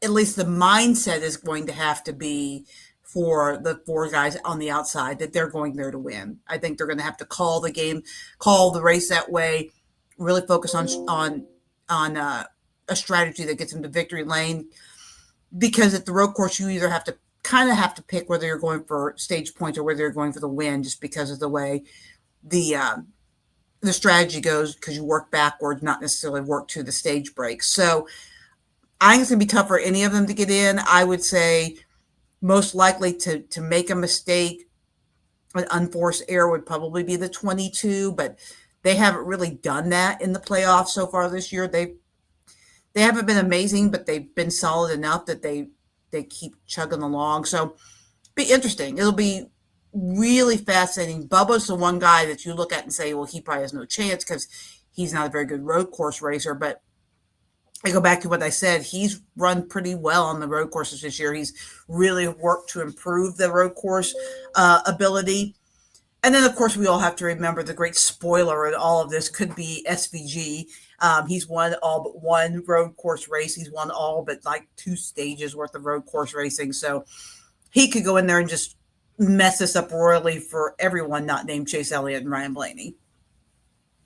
at least the mindset is going to have to be for the four guys on the outside that they're going there to win. I think they're going to have to call the game, call the race that way, really focus on a strategy that gets them to victory lane. Because at the road course, you either have to pick whether you're going for stage points or whether you're going for the win, just because of the way the strategy goes, because you work backwards, not necessarily work to the stage breaks. So I think it's going to be tough for any of them to get in. I would say most likely to make a mistake, an unforced error would probably be the 22, but they haven't really done that in the playoffs so far this year. They haven't been amazing, but they've been solid enough that they keep chugging along. So be interesting. It'll be really fascinating. Bubba's the one guy that you look at and say, well, he probably has no chance because he's not a very good road course racer. But I go back to what I said. He's run pretty well on the road courses this year. He's really worked to improve the road course ability. And then, of course, we all have to remember the great spoiler in all of this could be SVG. He's won all but one road course race. He's won all but like 2 stages worth of road course racing. So he could go in there and just mess this up royally for everyone not named Chase Elliott and Ryan Blaney.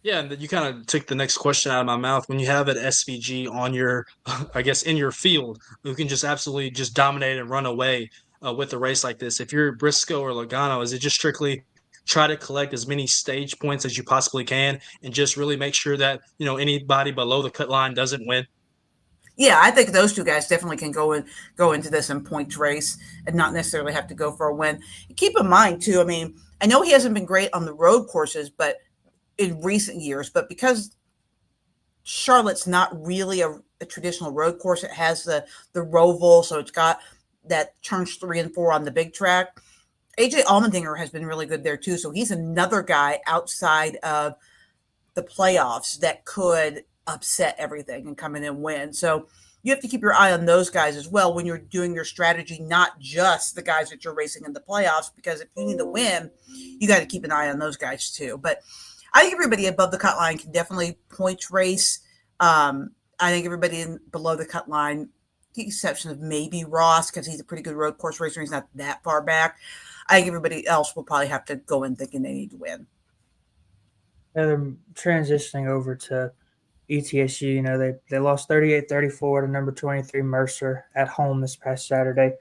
Yeah, and you kind of took the next question out of my mouth. When you have an SVG on your, I guess, in your field, who can just absolutely just dominate and run away with a race like this. If you're Briscoe or Logano, is it just strictly try to collect as many stage points as you possibly can and just really make sure that, anybody below the cut line doesn't win? Yeah, I think those two guys definitely can go into this in points race and not necessarily have to go for a win. Keep in mind too, I mean, I know he hasn't been great on the road courses, but in recent years, but because Charlotte's not really a traditional road course, it has the Roval, so it's got that turns 3 and 4 on the big track. AJ Allmendinger has been really good there too. So he's another guy outside of the playoffs that could upset everything and come in and win. So you have to keep your eye on those guys as well when you're doing your strategy, not just the guys that you're racing in the playoffs, because if you need to win, you got to keep an eye on those guys too. But I think everybody above the cut line can definitely points race. I think everybody below the cut line, the exception of maybe Ross, because he's a pretty good road course racer. He's not that far back. I think everybody else will probably have to go in thinking they need to win. They're transitioning over to ETSU. They lost 38-34 to number 23 Mercer at home this past Saturday.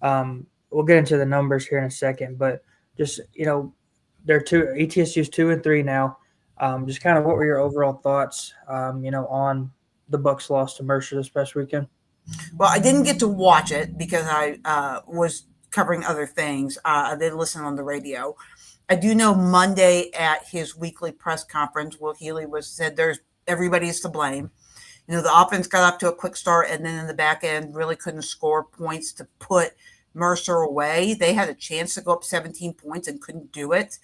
We'll get into the numbers here in a second, but just they're ETSU's 2-3 now. Just kind of what were your overall thoughts, on the Bucks loss to Mercer this past weekend? Well, I didn't get to watch it because I was covering other things. I did listen on the radio. I do know Monday at his weekly press conference, Will Healy said everybody's to blame. The offense got off to a quick start, and then in the back end really couldn't score points to put Mercer away. They had a chance to go up 17 points and couldn't do it.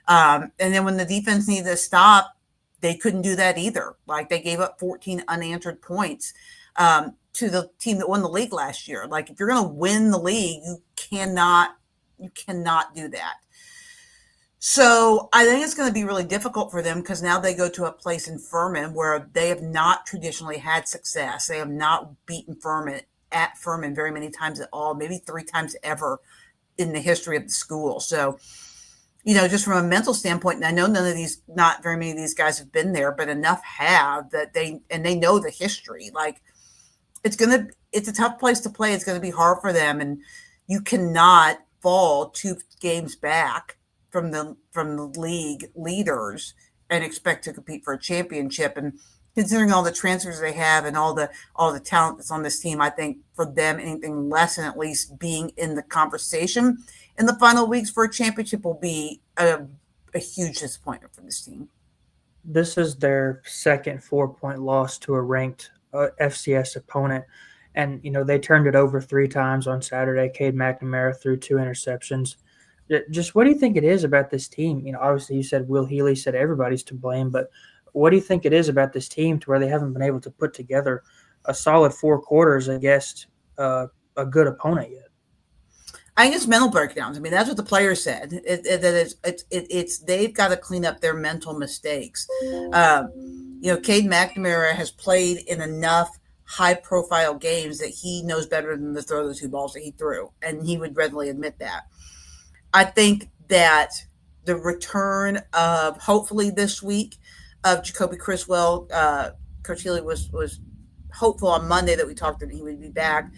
And then when the defense needed to stop, they couldn't do that either. Like, they gave up 14 unanswered points to the team that won the league last year. Like, if you're going to win the league, you cannot do that. So I think it's going to be really difficult for them because now they go to a place in Furman where they have not traditionally had success. They have not beaten Furman at Furman very many times at all, maybe 3 times ever in the history of the school. So, just from a mental standpoint, and I know not very many of these guys have been there, but enough have that they know the history. Like, it's a tough place to play. It's going to be hard for them. And you cannot fall 2 games back from the league leaders and expect to compete for a championship. And considering all the transfers they have and all the talent that's on this team, I think for them, anything less than at least being in the conversation in the final weeks for a championship will be a huge disappointment for this team. This is their second 4-point loss to a ranked FCS opponent. And, they turned it over 3 times on Saturday. Cade McNamara threw 2 interceptions. Just what do you think it is about this team? Obviously you said Will Healy said everybody's to blame, but what do you think it is about this team to where they haven't been able to put together a solid 4 quarters against a good opponent yet? I think it's mental breakdowns. I mean, that's what the players said. It's they've got to clean up their mental mistakes. Cade McNamara has played in enough high-profile games that he knows better than to throw the two balls that he threw, and he would readily admit that. I think that the return of, hopefully this week, of Jacoby Criswell, Coach Healy was hopeful on Monday that we talked that he would be back,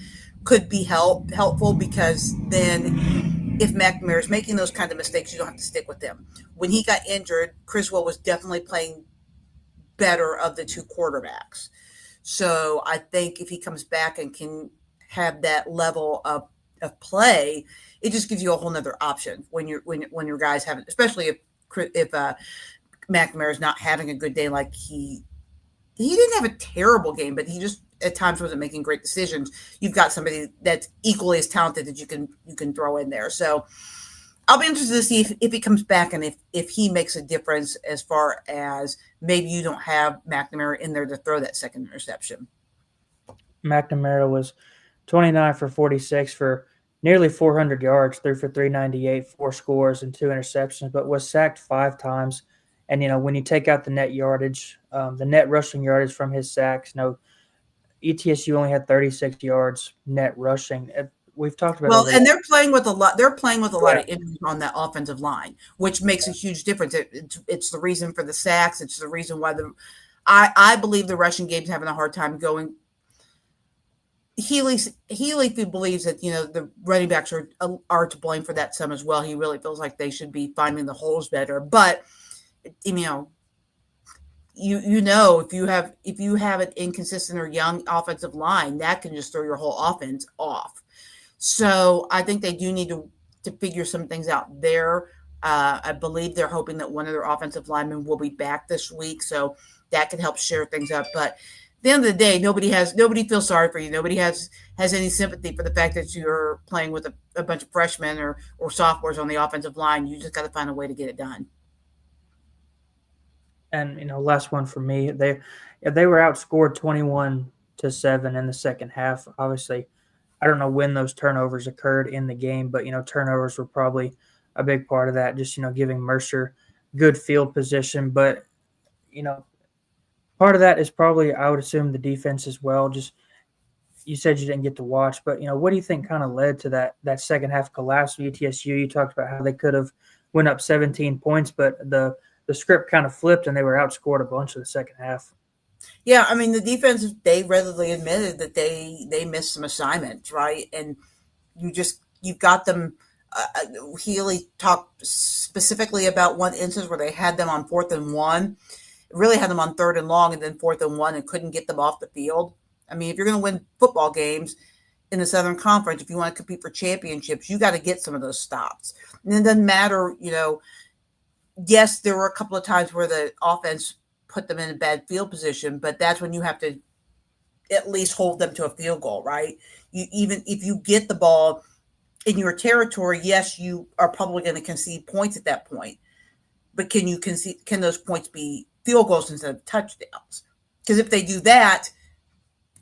could be helpful, because then if McNamara is making those kind of mistakes, you don't have to stick with them. When he got injured, Criswell was definitely playing better of the two quarterbacks. So I think if he comes back and can have that level of play, it just gives you a whole nother option when your guys haven't, especially if McNamara is not having a good day. Like he didn't have a terrible game, but he just at times wasn't making great decisions. You've got somebody that's equally as talented that you can throw in there. So I'll be interested to see if he comes back and if he makes a difference, as far as maybe you don't have McNamara in there to throw that second interception. McNamara was 29 for 46 for nearly 400 yards, threw for 398, 4 scores and 2 interceptions, but was sacked 5 times. And, when you take out the net yardage, the net rushing yardage from his sacks, ETSU only had 36 yards net rushing. We've talked about and they're playing with a lot. They're playing with a lot of Yeah. injuries on that offensive line, which makes a huge difference. It's the reason for the sacks. It's the reason why I believe the rushing game's having a hard time going. Healy believes that the running backs are to blame for that some as well. He really feels like they should be finding the holes better. But if you have an inconsistent or young offensive line, that can just throw your whole offense off. So I think they do need to figure some things out there. I believe they're hoping that one of their offensive linemen will be back this week, so that can help share things up. But at the end of the day, nobody feels sorry for you. Nobody has any sympathy for the fact that you're playing with a bunch of freshmen or sophomores on the offensive line. You just got to find a way to get it done. And last one for me, they were outscored 21-7 in the second half. Obviously, I don't know when those turnovers occurred in the game, but turnovers were probably a big part of that. Just giving Mercer good field position, but part of that is probably, I would assume, the defense as well. Just, you said you didn't get to watch, but what do you think kind of led to that second half collapse of ETSU? You talked about how they could have went up 17 points, but the script kind of flipped and they were outscored a bunch of the second half. Yeah, I mean, the defense, they readily admitted that they missed some assignments, right? And you've got them. Healy talked specifically about one instance where they had them on 4th and 1, really had them on 3rd and long, and then 4th and 1, and couldn't get them off the field. I mean, if you're going to win football games in the Southern Conference, if you want to compete for championships, you got to get some of those stops. And it doesn't matter, yes, there were a couple of times where the offense put them in a bad field position, but that's when you have to at least hold them to a field goal, right? Even if you get the ball in your territory, yes, you are probably going to concede points at that point, but can those points be field goals instead of touchdowns? Because if they do that,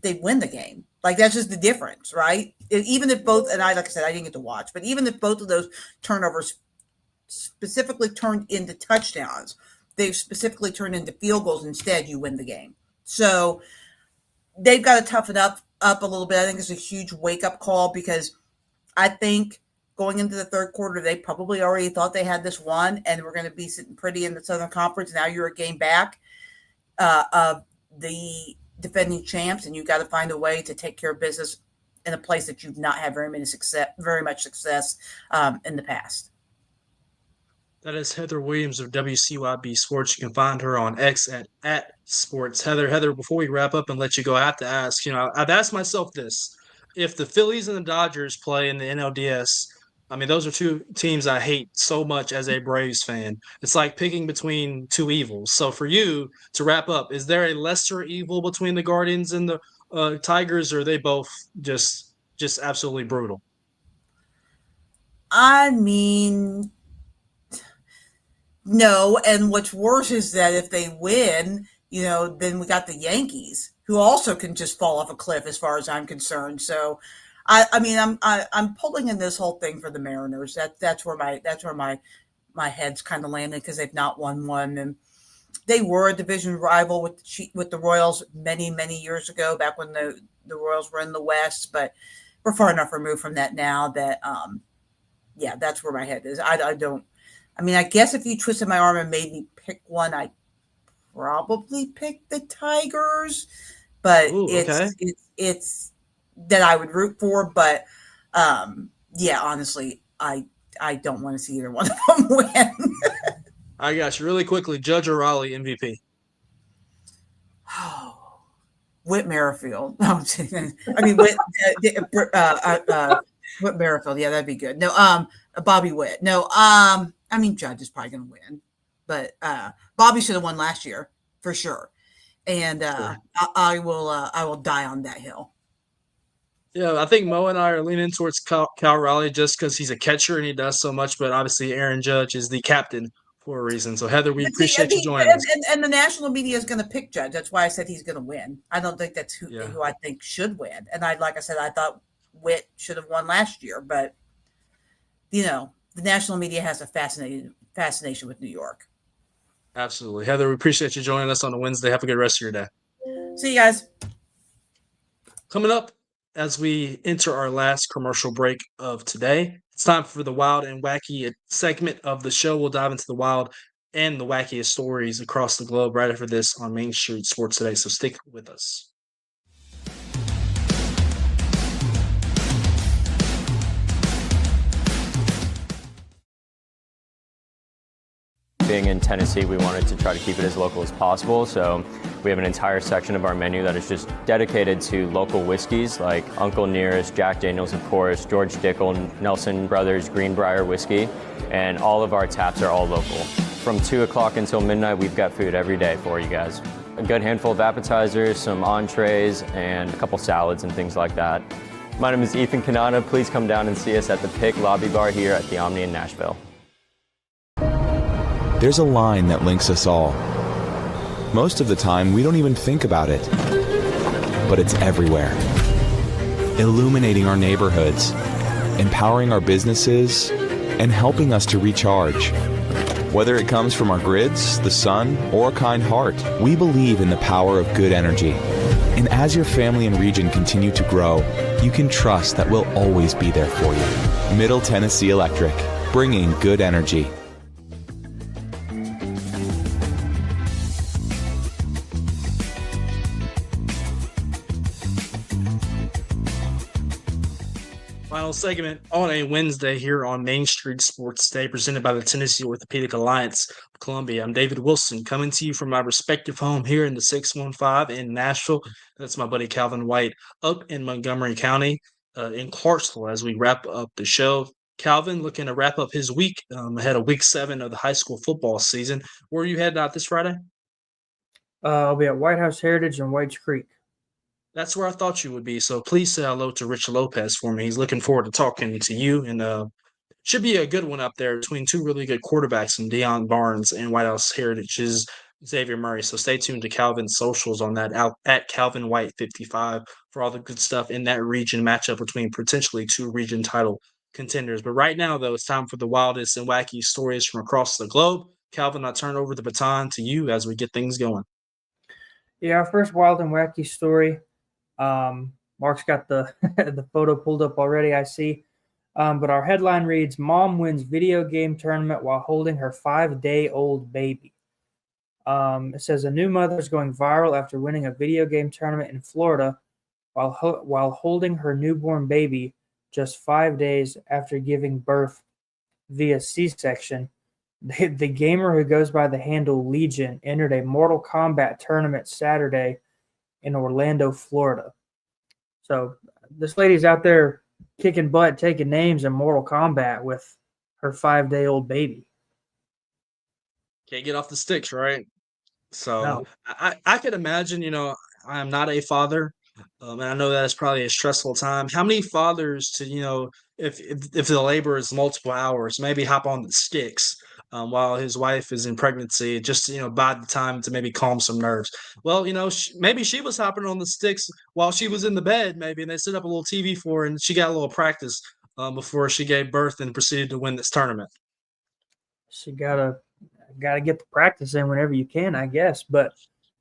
they win the game. Like, that's just the difference, right? Even if both, and like I said, I didn't get to watch, but even if both of those turnovers specifically turned into touchdowns, they've specifically turned into field goals instead, you win the game. So they've got to toughen up a little bit. I think it's a huge wake-up call, because I think going into the third quarter, they probably already thought they had this one and we're going to be sitting pretty in the Southern Conference. Now you're a game back of the defending champs, and you've got to find a way to take care of business in a place that you've not had very much success in the past. That is Heather Williams of WCYB Sports. You can find her on X at Sports. Heather, before we wrap up and let you go, I have to ask, I've asked myself this. If the Phillies and the Dodgers play in the NLDS, I mean, those are two teams I hate so much as a Braves fan. It's like picking between two evils. So for you, to wrap up, is there a lesser evil between the Guardians and the Tigers, or are they both just absolutely brutal? I mean, no, and what's worse is that if they win, then we got the Yankees, who also can just fall off a cliff as far as I'm concerned. So, I'm pulling in this whole thing for the Mariners. That's where my head's kind of landing, because they've not won one, and they were a division rival with the Royals many years ago, back when the Royals were in the West. But we're far enough removed from that now that yeah, that's where my head is. I don't. I mean, I guess if you twisted my arm and made me pick one, I probably pick the Tigers. But Ooh, okay. it's that I would root for. But yeah, honestly, I don't want to see either one of them win. I got you. Really quickly, Judge or Raleigh MVP? Whit Merrifield. No, I mean Whit Merrifield. Yeah, that'd be good. No, Bobby Witt. No, I mean Judge is probably going to win, but Bobby should have won last year for sure. And I will die on that hill. Yeah, I think Mo and I are leaning towards Cal Raleigh just because he's a catcher and he does so much. But obviously, Aaron Judge is the captain for a reason. So, Heather, we appreciate you joining us. And the national media is going to pick Judge. That's why I said he's going to win. I don't think that's who I think should win. And like I said, I thought Witt should have won last year. But, you know, the national media has a fascination with New York. Absolutely. Heather, we appreciate you joining us on a Wednesday. Have a good rest of your day. See you guys. Coming up, as we enter our last commercial break of today, it's time for the Wild and Wacky segment of the show. We'll dive into the wild and the wackiest stories across the globe right after this on Main Street Sports Today. So stick with us. Being in Tennessee, we wanted to try to keep it as local as possible, so we have an entire section of our menu that is just dedicated to local whiskeys like Uncle Nearest, Jack Daniels, of course, George Dickel, Nelson Brothers, Greenbrier Whiskey, and all of our taps are all local. From 2 o'clock until midnight, we've got food every day for you guys. A good handful of appetizers, some entrees, and a couple salads and things like that. My name is Ethan Kanata. Please come down and see us at the Pick Lobby Bar here at the Omni in Nashville. There's a line that links us all. Most of the time, we don't even think about it, but it's everywhere. Illuminating our neighborhoods, empowering our businesses, and helping us to recharge. Whether it comes from our grids, the sun, or a kind heart, we believe in the power of good energy. And as your family and region continue to grow, you can trust that we'll always be there for you. Middle Tennessee Electric, bringing good energy. Final segment on a Wednesday here on Main Street Sports Day, presented by the Tennessee Orthopedic Alliance of Columbia. I'm David Wilson, coming to you from my respective home here in the 615 in Nashville. That's my buddy Calvin White up in Montgomery County in Clarksville as we wrap up the show. Calvin looking to wrap up his week ahead of week 7 of the high school football season. Where are you heading out this Friday? I'll be at White House Heritage in Whites Creek. That's where I thought you would be. So please say hello to Rich Lopez for me. He's looking forward to talking to you. And should be a good one up there between two really good quarterbacks in Deion Barnes and White House Heritage's Xavier Murray. So stay tuned to Calvin's socials on that out at Calvin White 55 for all the good stuff in that region matchup between potentially two region title contenders. But right now, though, it's time for the wildest and wacky stories from across the globe. Calvin, I turn over the baton to you as we get things going. Yeah, our first wild and wacky story. Mark's got the the photo pulled up already, I see. But our headline reads, Mom wins video game tournament while holding her 5-day-old baby. It says a new mother is going viral after winning a video game tournament in Florida while holding her newborn baby just 5 days after giving birth via C-section. The gamer who goes by the handle Legion entered a Mortal Kombat tournament Saturday in Orlando, Florida. So this lady's out there kicking butt, taking names in Mortal Kombat with her 5-day-old baby. Can't get off the sticks, right? So No. I could imagine, I'm not a father, and I know that it's probably a stressful time. How many fathers to, if the labor is multiple hours, maybe hop on the sticks while his wife is in pregnancy, just buy the time to maybe calm some nerves. Well, maybe she was hopping on the sticks while she was in the bed, maybe, and they set up a little TV for her, and she got a little practice before she gave birth and proceeded to win this tournament. She got got to get the practice in whenever you can, I guess. But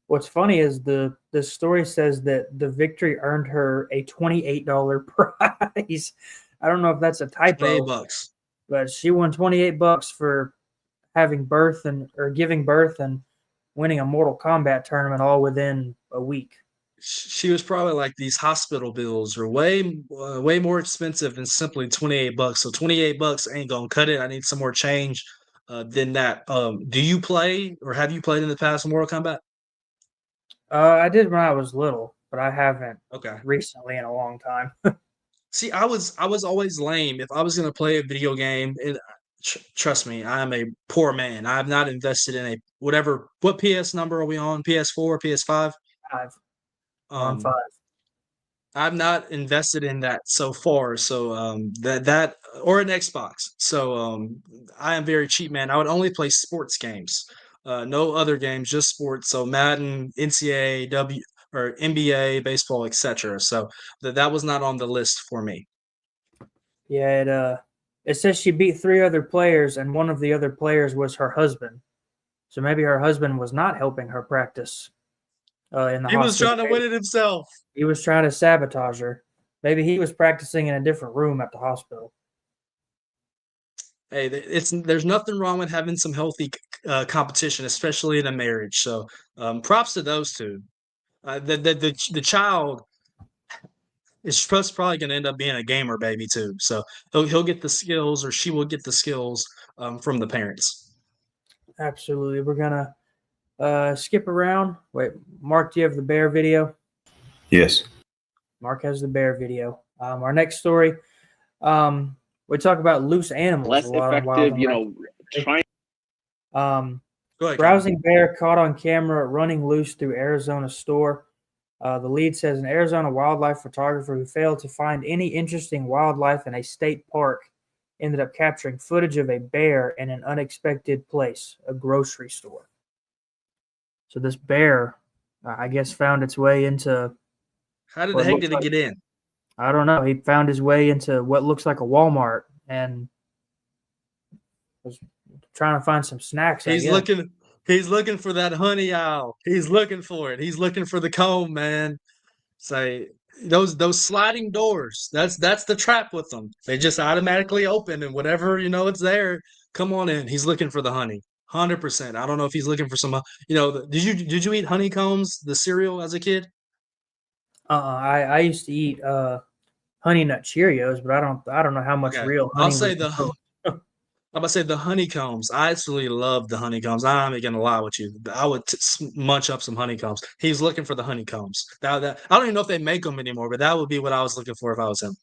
what's funny is the story says that the victory earned her a $28 prize. I don't know if that's a typo. $28. But she won $28 for having birth or giving birth and winning a Mortal Kombat tournament all within a week. She was probably like, these hospital bills are way more expensive than simply $28. So $28 ain't gonna cut it. I need some more change than that. Do you play or have you played in the past in Mortal Kombat? I did when I was little, but I haven't Okay. recently in a long time. See, I was always lame. If I was gonna play a video game, trust me, I am a poor man. I have not invested in a whatever. What PS number are we on? PS4, PS5? 5. On 5. I've not invested in that so far. So that or an Xbox. So I am very cheap, man. I would only play sports games. No other games, just sports. So Madden, NCAA, or NBA, baseball, etc. So that was not on the list for me. Yeah, it says she beat 3 other players, and one of the other players was her husband. So maybe her husband was not helping her practice in the He was hospital. trying to win it himself. He was trying to sabotage her. Maybe he was practicing in a different room at the hospital. Hey, there's nothing wrong with having some healthy competition, especially in a marriage. So props to those two. The child is probably going to end up being a gamer baby too. So he'll get the skills, or she will get the skills from the parents. Absolutely. We're gonna skip around. Wait, Mark, do you have the bear video? Yes. Mark has the bear video. Our next story, we talk about loose animals. Less a lot on effective, Wild and trying. Go ahead, browsing bear caught on camera running loose through Arizona store. The lead says an Arizona wildlife photographer who failed to find any interesting wildlife in a state park ended up capturing footage of a bear in an unexpected place, a grocery store. So this bear, I guess, found its way into. How the heck did it get in? I don't know. He found his way into what looks like a Walmart and was trying to find some snacks. He's looking for that honey owl. He's looking for it. He's looking for the comb, man. Say those sliding doors. That's the trap with them. They just automatically open, and whatever it's there. Come on in. He's looking for the honey. 100%. I don't know if he's looking for some. Did you eat honeycombs, the cereal, as a kid? I used to eat Honey Nut Cheerios, but I don't know how much real honey. I'm about to say the honeycombs. I absolutely love the honeycombs. I'm not gonna lie with you. I would munch up some honeycombs. He's looking for the honeycombs. I don't even know if they make them anymore, but that would be what I was looking for if I was him.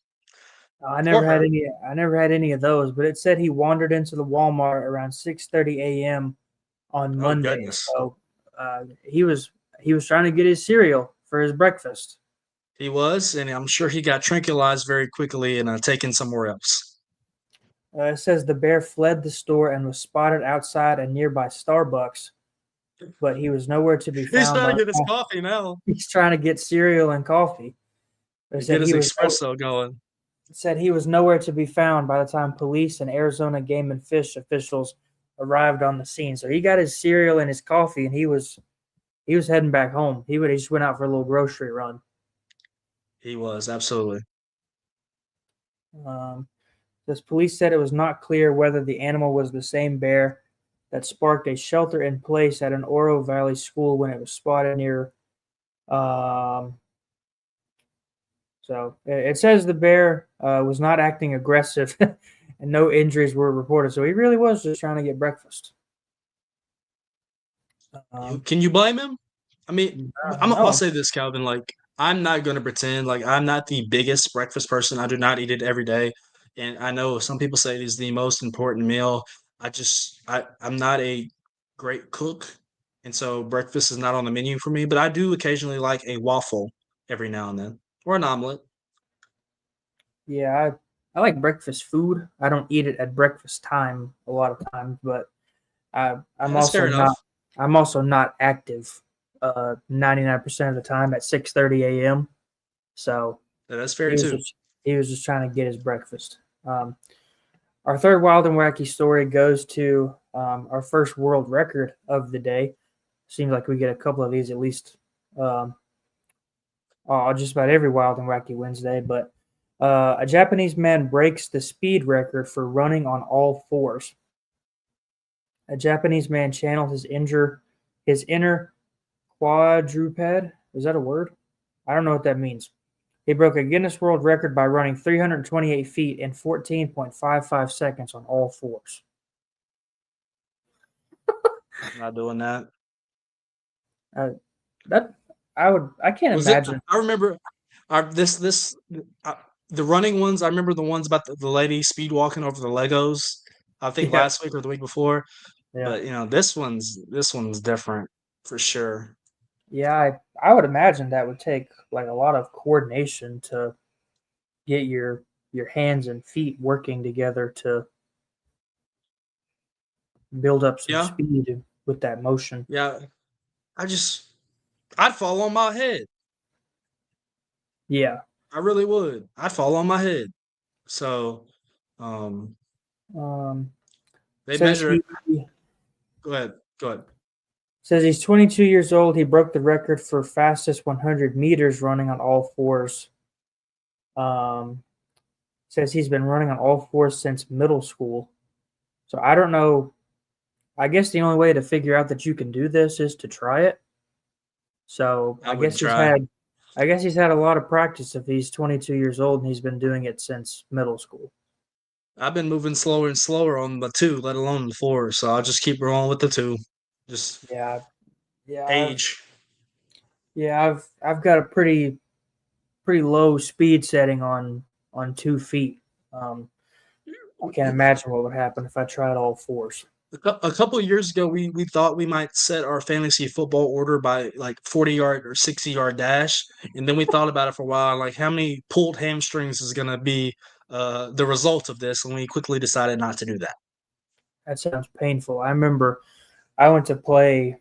I never had any of those, but it said he wandered into the Walmart around 6:30 a.m. on Monday. Goodness. So he was trying to get his cereal for his breakfast. He was, and I'm sure he got tranquilized very quickly and taken somewhere else. It says the bear fled the store and was spotted outside a nearby Starbucks, but he was nowhere to be found. He's trying to get his coffee now. He's trying to get cereal and coffee. Get his espresso going. It said he was nowhere to be found by the time police and Arizona Game and Fish officials arrived on the scene. So he got his cereal and his coffee, and he was heading back home. He just went out for a little grocery run. He was, absolutely. This police said it was not clear whether the animal was the same bear that sparked a shelter in place at an Oro Valley school when it was spotted near. So it says the bear was not acting aggressive and no injuries were reported. So he really was just trying to get breakfast. Can you blame him? I mean, I'll say this, Calvin. Like, I'm not going to pretend like I'm not the biggest breakfast person. I do not eat it every day. And I know some people say it is the most important meal. I'm not a great cook. And so breakfast is not on the menu for me. But I do occasionally like a waffle every now and then, or an omelet. Yeah, I like breakfast food. I don't eat it at breakfast time a lot of times, but I'm also not active 99% of the time at 6:30 a.m. So that's fair too. He was just trying to get his breakfast. Our third wild and wacky story goes to our first world record of the day. Seems like we get a couple of these at least just about every wild and wacky Wednesday. But a Japanese man breaks the speed record for running on all fours. A Japanese man channeled his inner quadruped. Is that a word? I don't know what that means. He broke a Guinness World Record by running 328 feet in 14.55 seconds on all fours. Not doing that. I can't imagine. I remember the running ones. I remember the ones about the lady speed walking over the Legos. I think last week or the week before. Yeah. But this one's different for sure. Yeah, I would imagine that would take like a lot of coordination to get your hands and feet working together to build up some speed with that motion. Yeah, I'd fall on my head. Yeah, I really would. I'd fall on my head. So, they measure it. Go ahead. Says he's 22 years old. He broke the record for fastest 100 meters running on all fours. Says he's been running on all fours since middle school. So I don't know. I guess the only way to figure out that you can do this is to try it. So I guess he's had a lot of practice if he's 22 years old and he's been doing it since middle school. I've been moving slower and slower on the 2, let alone the 4. So I'll just keep rolling with the 2. Just age. I've got a pretty low speed setting on 2 feet. I can't imagine what would happen if I tried all fours. A couple of years ago, we thought we might set our fantasy football order by like 40-yard or 60-yard dash, and then we thought about it for a while, like how many pulled hamstrings is going to be the result of this, and we quickly decided not to do that. That sounds painful. I remember I went to play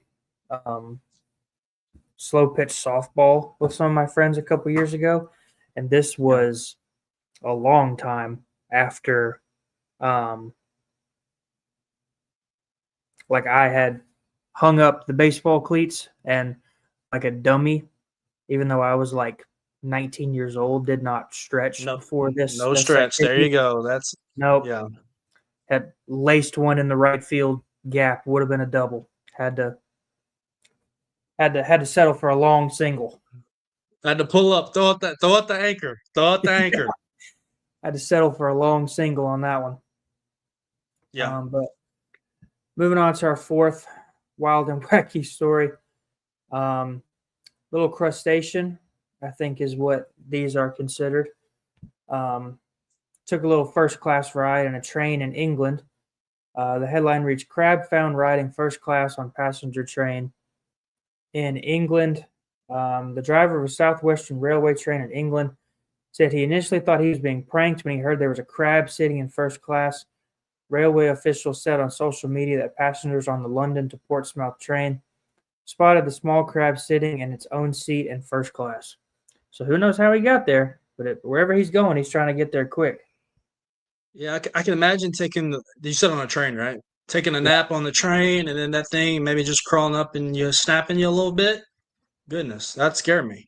slow pitch softball with some of my friends a couple years ago, and this was a long time after like I had hung up the baseball cleats and like a dummy, even though I was like 19 years old, did not stretch before this. No stretch. There you go. Nope. Yeah. Had laced one in the right field gap, would have been a double. Had to settle for a long single. Had to pull up, throw out the anchor. Had to settle for a long single on that one. Yeah. But moving on to our fourth wild and wacky story. Little crustacean, I think, is what these are considered. Took a little first-class ride in a train in England. The headline reads, "Crab found riding first class on passenger train in England." The driver of a Southwestern Railway train in England said he initially thought he was being pranked when he heard there was a crab sitting in first class. Railway officials said on social media that passengers on the London to Portsmouth train spotted the small crab sitting in its own seat in first class. So who knows how he got there, but wherever he's going, he's trying to get there quick. Yeah, I can imagine you sit on a train, right? Taking a nap on the train, and then that thing maybe just crawling up and snapping you a little bit. Goodness, that scared me.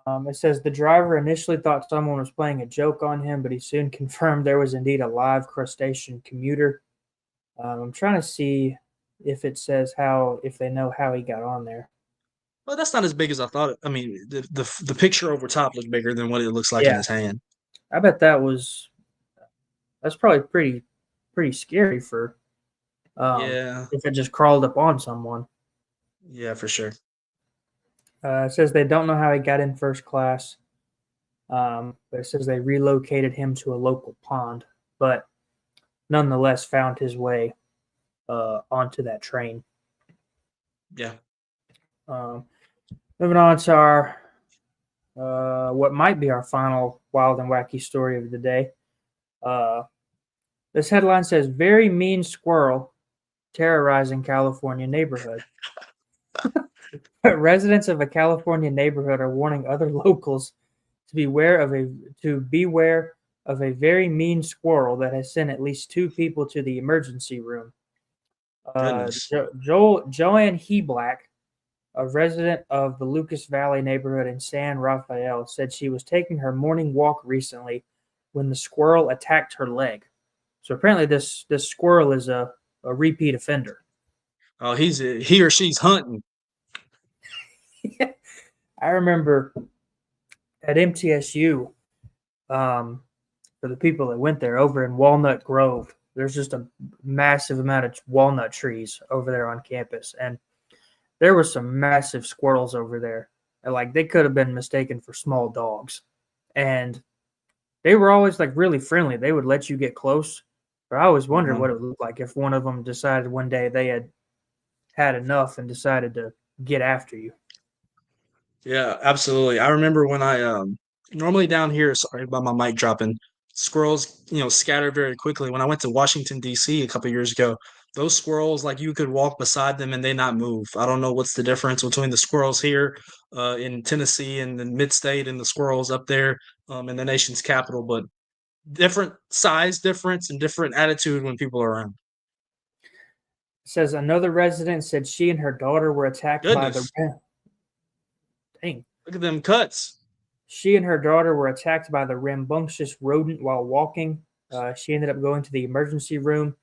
It says the driver initially thought someone was playing a joke on him, but he soon confirmed there was indeed a live crustacean commuter. I'm trying to see if it says if they know how he got on there. Well, that's not as big as I thought. I mean, the picture over top looked bigger than what it looks like in his hand. I bet that's probably pretty scary for if it just crawled up on someone. Yeah, for sure. It says they don't know how he got in first class, but it says they relocated him to a local pond, but nonetheless found his way onto that train. Yeah. Moving on to our what might be our final wild and wacky story of the day. This headline says, "Very mean squirrel terrorizing California neighborhood." Residents of a California neighborhood are warning other locals to beware of a very mean squirrel that has sent at least 2 people to the emergency room. Goodness. Joanne Heblack, a resident of the Lucas Valley neighborhood in San Rafael, said she was taking her morning walk recently when the squirrel attacked her leg. So apparently this squirrel is a repeat offender. Oh, he or she's hunting. I remember at MTSU, for the people that went there, over in Walnut Grove, there's just a massive amount of walnut trees over there on campus. And there were some massive squirrels over there. And, like, they could have been mistaken for small dogs. And they were always, like, really friendly. They would let you get close. But I always wondered what it would look like if one of them decided one day they had enough and decided to get after you. Yeah, absolutely. I remember when I normally down here, sorry about my mic dropping, squirrels, scatter very quickly. When I went to Washington, D.C. a couple years ago, those squirrels, like you could walk beside them and they not move. I don't know what's the difference between the squirrels here in Tennessee and the mid-state and the squirrels up there in the nation's capital, but different size difference and different attitude when people are around. It says another resident said she and her daughter were attacked by the... Dang. Look at them cuts. She and her daughter were attacked by the rambunctious rodent while walking. She ended up going to the emergency room.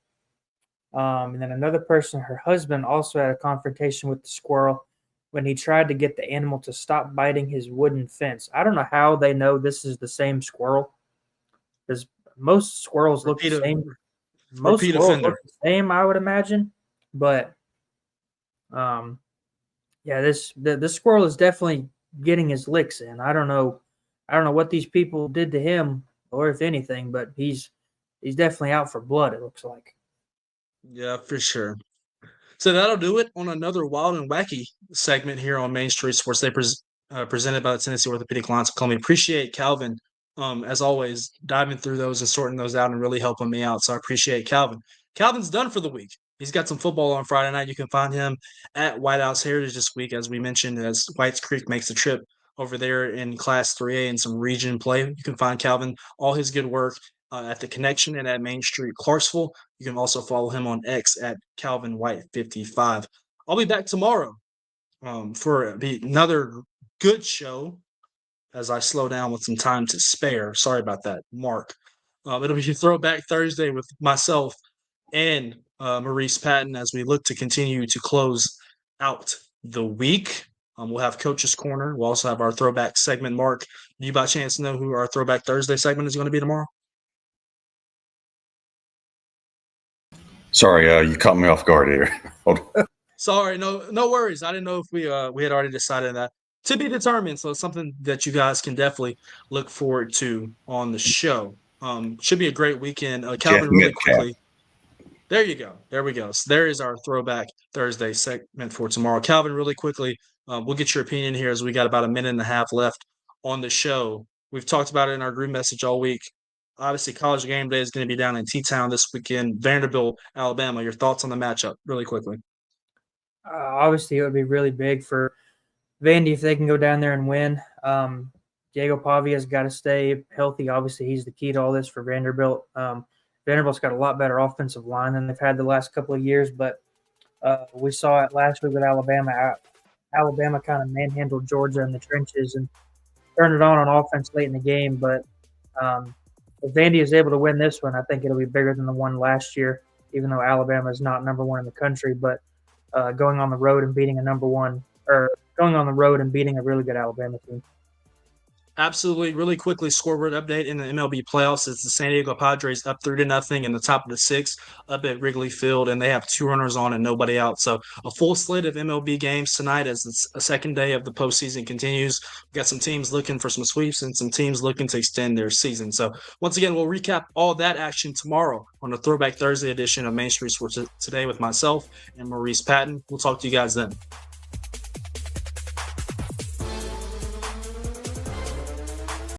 And then another person, her husband, also had a confrontation with the squirrel when he tried to get the animal to stop biting his wooden fence. I don't know how they know this is the same squirrel, because most squirrels look the same. Most squirrels look the same, I would imagine. But, yeah, this squirrel is definitely getting his licks in. I don't know what these people did to him, or if anything, but he's definitely out for blood, it looks like. Yeah, for sure. So that'll do it on another wild and wacky segment here on Main Street Sports. They presented by the Tennessee Orthopedic Alliance of Columbia. Appreciate Calvin, as always, diving through those and sorting those out and really helping me out. So I appreciate Calvin. Calvin's done for the week. He's got some football on Friday night. You can find him at White House Heritage this week, as we mentioned, as Whites Creek makes the trip over there in Class 3A and some region play. You can find Calvin, all his good work at The Connection and at Main Street Clarksville. You can also follow him on X at Calvin White 55. I'll be back tomorrow for another good show as I slow down with some time to spare. Sorry about that, Mark. It'll be Throwback Thursday with myself and Maurice Patton as we look to continue to close out the week. We'll have Coach's Corner. We'll also have our throwback segment. Mark, do you by chance know who our Throwback Thursday segment is going to be tomorrow? Sorry, you caught me off guard here. Sorry, no worries. I didn't know if we had already decided that. To be determined. So it's something that you guys can definitely look forward to on the show. Should be a great weekend. Calvin, really quickly. There you go. There we go. So there is our Throwback Thursday segment for tomorrow. Calvin, really quickly, we'll get your opinion here as we got about a minute and a half left on the show. We've talked about it in our group message all week. Obviously, College Game Day is going to be down in T-Town this weekend. Vanderbilt, Alabama. Your thoughts on the matchup, really quickly? Obviously, it would be really big for Vandy if they can go down there and win. Diego Pavia's got to stay healthy. Obviously, he's the key to all this for Vanderbilt. Vanderbilt's got a lot better offensive line than they've had the last couple of years, but we saw it last week with Alabama. Alabama kind of manhandled Georgia in the trenches and turned it on offense late in the game, but if Vandy is able to win this one, I think it'll be bigger than the one last year, even though Alabama is not number one in the country. But going on the road and beating a really good Alabama team. Absolutely. Really quickly, scoreboard update in the MLB playoffs. It's the San Diego Padres up 3-0 in the top of the sixth up at Wrigley Field, and they have 2 runners on and nobody out. So a full slate of MLB games tonight as it's a second day of the postseason continues. We've got some teams looking for some sweeps and some teams looking to extend their season. So once again, we'll recap all that action tomorrow on the Throwback Thursday edition of Main Street Sports Today with myself and Maurice Patton. We'll talk to you guys then.